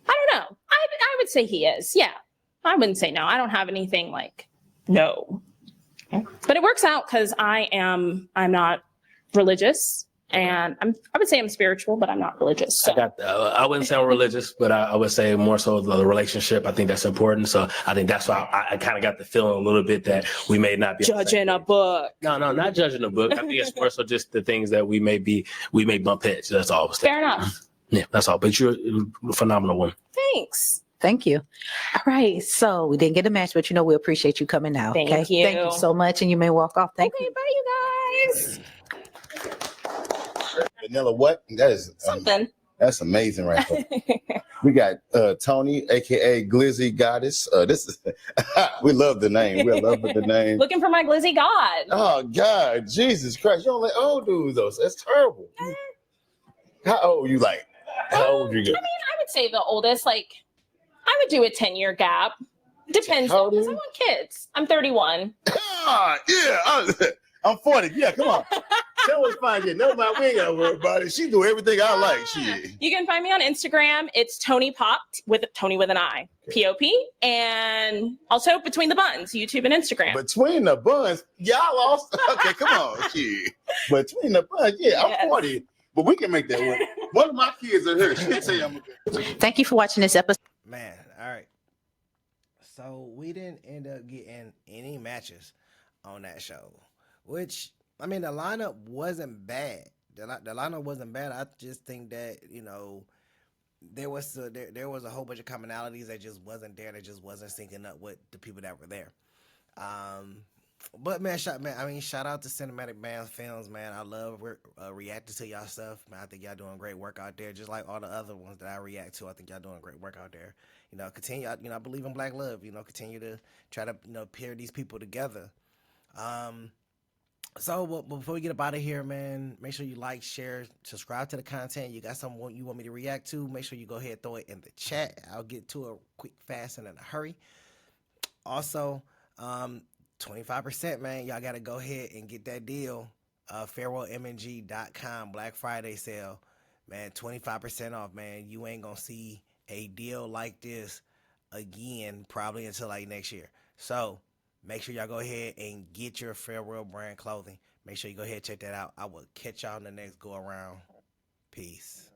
I don't know. I would say he is. Yeah. I wouldn't say no. I don't have anything like no. Okay. But it works out because I'm not religious. And I would say I'm spiritual, but I'm not religious. So. I wouldn't say I'm religious, but I would say more so the relationship. I think that's important. So I think that's why I kind of got the feeling a little bit that we may not be judging a book. No, not judging a book. I think it's more so just the things that we may bump heads. That's all I was thinking. Fair enough. Yeah, that's all. But you're a phenomenal woman. Thanks. Thank you. All right. So we didn't get a match, but we appreciate you coming out. Thank okay? you. Thank you so much. And you may walk off. Thank you. Bye, you guys. Vanilla what? That is something. That's amazing right there. We got Tony, aka Glizzy Goddess. This is we love the name. We love the name. Looking for my glizzy god. Oh God, Jesus Christ! You don't let old dudes though. That's terrible. How old you like? How old you get? I mean, I would say the oldest. Like, I would do a 10-year gap. Depends though, because I want kids. I'm 31. Ah, yeah. I'm 40. Yeah, come on. Tell us find you. Nobody, we ain't gotta worry about it. She do everything I like. Shit. You can find me on Instagram. It's Tony Pop with Tony with an I, P-O-P, and also Between the Buns, YouTube and Instagram. Between the buns, y'all lost. Okay, come on, shit. Between the buns, yeah, I'm 40, but we can make that work. One of my kids are here. She can say I'm a Thank you for watching this episode. Man, all right. So we didn't end up getting any matches on that show, which, I mean, the lineup wasn't bad. The lineup wasn't bad. I just think that, you know, there was a whole bunch of commonalities that just wasn't there. That just wasn't syncing up with the people that were there. But man, shout out to Cinematic Band Films, man. I love reacting to y'all stuff, man. I think y'all doing great work out there, just like all the other ones that I react to. I think y'all doing great work out there. You know, continue. You know, I believe in black love. You know, continue to try to pair these people together. So before we get up out of here, man, make sure you like, share, subscribe to the content. You got something you want me to react to, make sure you go ahead and throw it in the chat. I'll get to it quick, fast, and in a hurry. Also, 25%, man. Y'all got to go ahead and get that deal. FarewellMNG.com Black Friday sale. Man, 25% off, man. You ain't going to see a deal like this again probably until like next year. So make sure y'all go ahead and get your Farewell brand clothing. Make sure you go ahead and check that out. I will catch y'all in the next go around. Peace.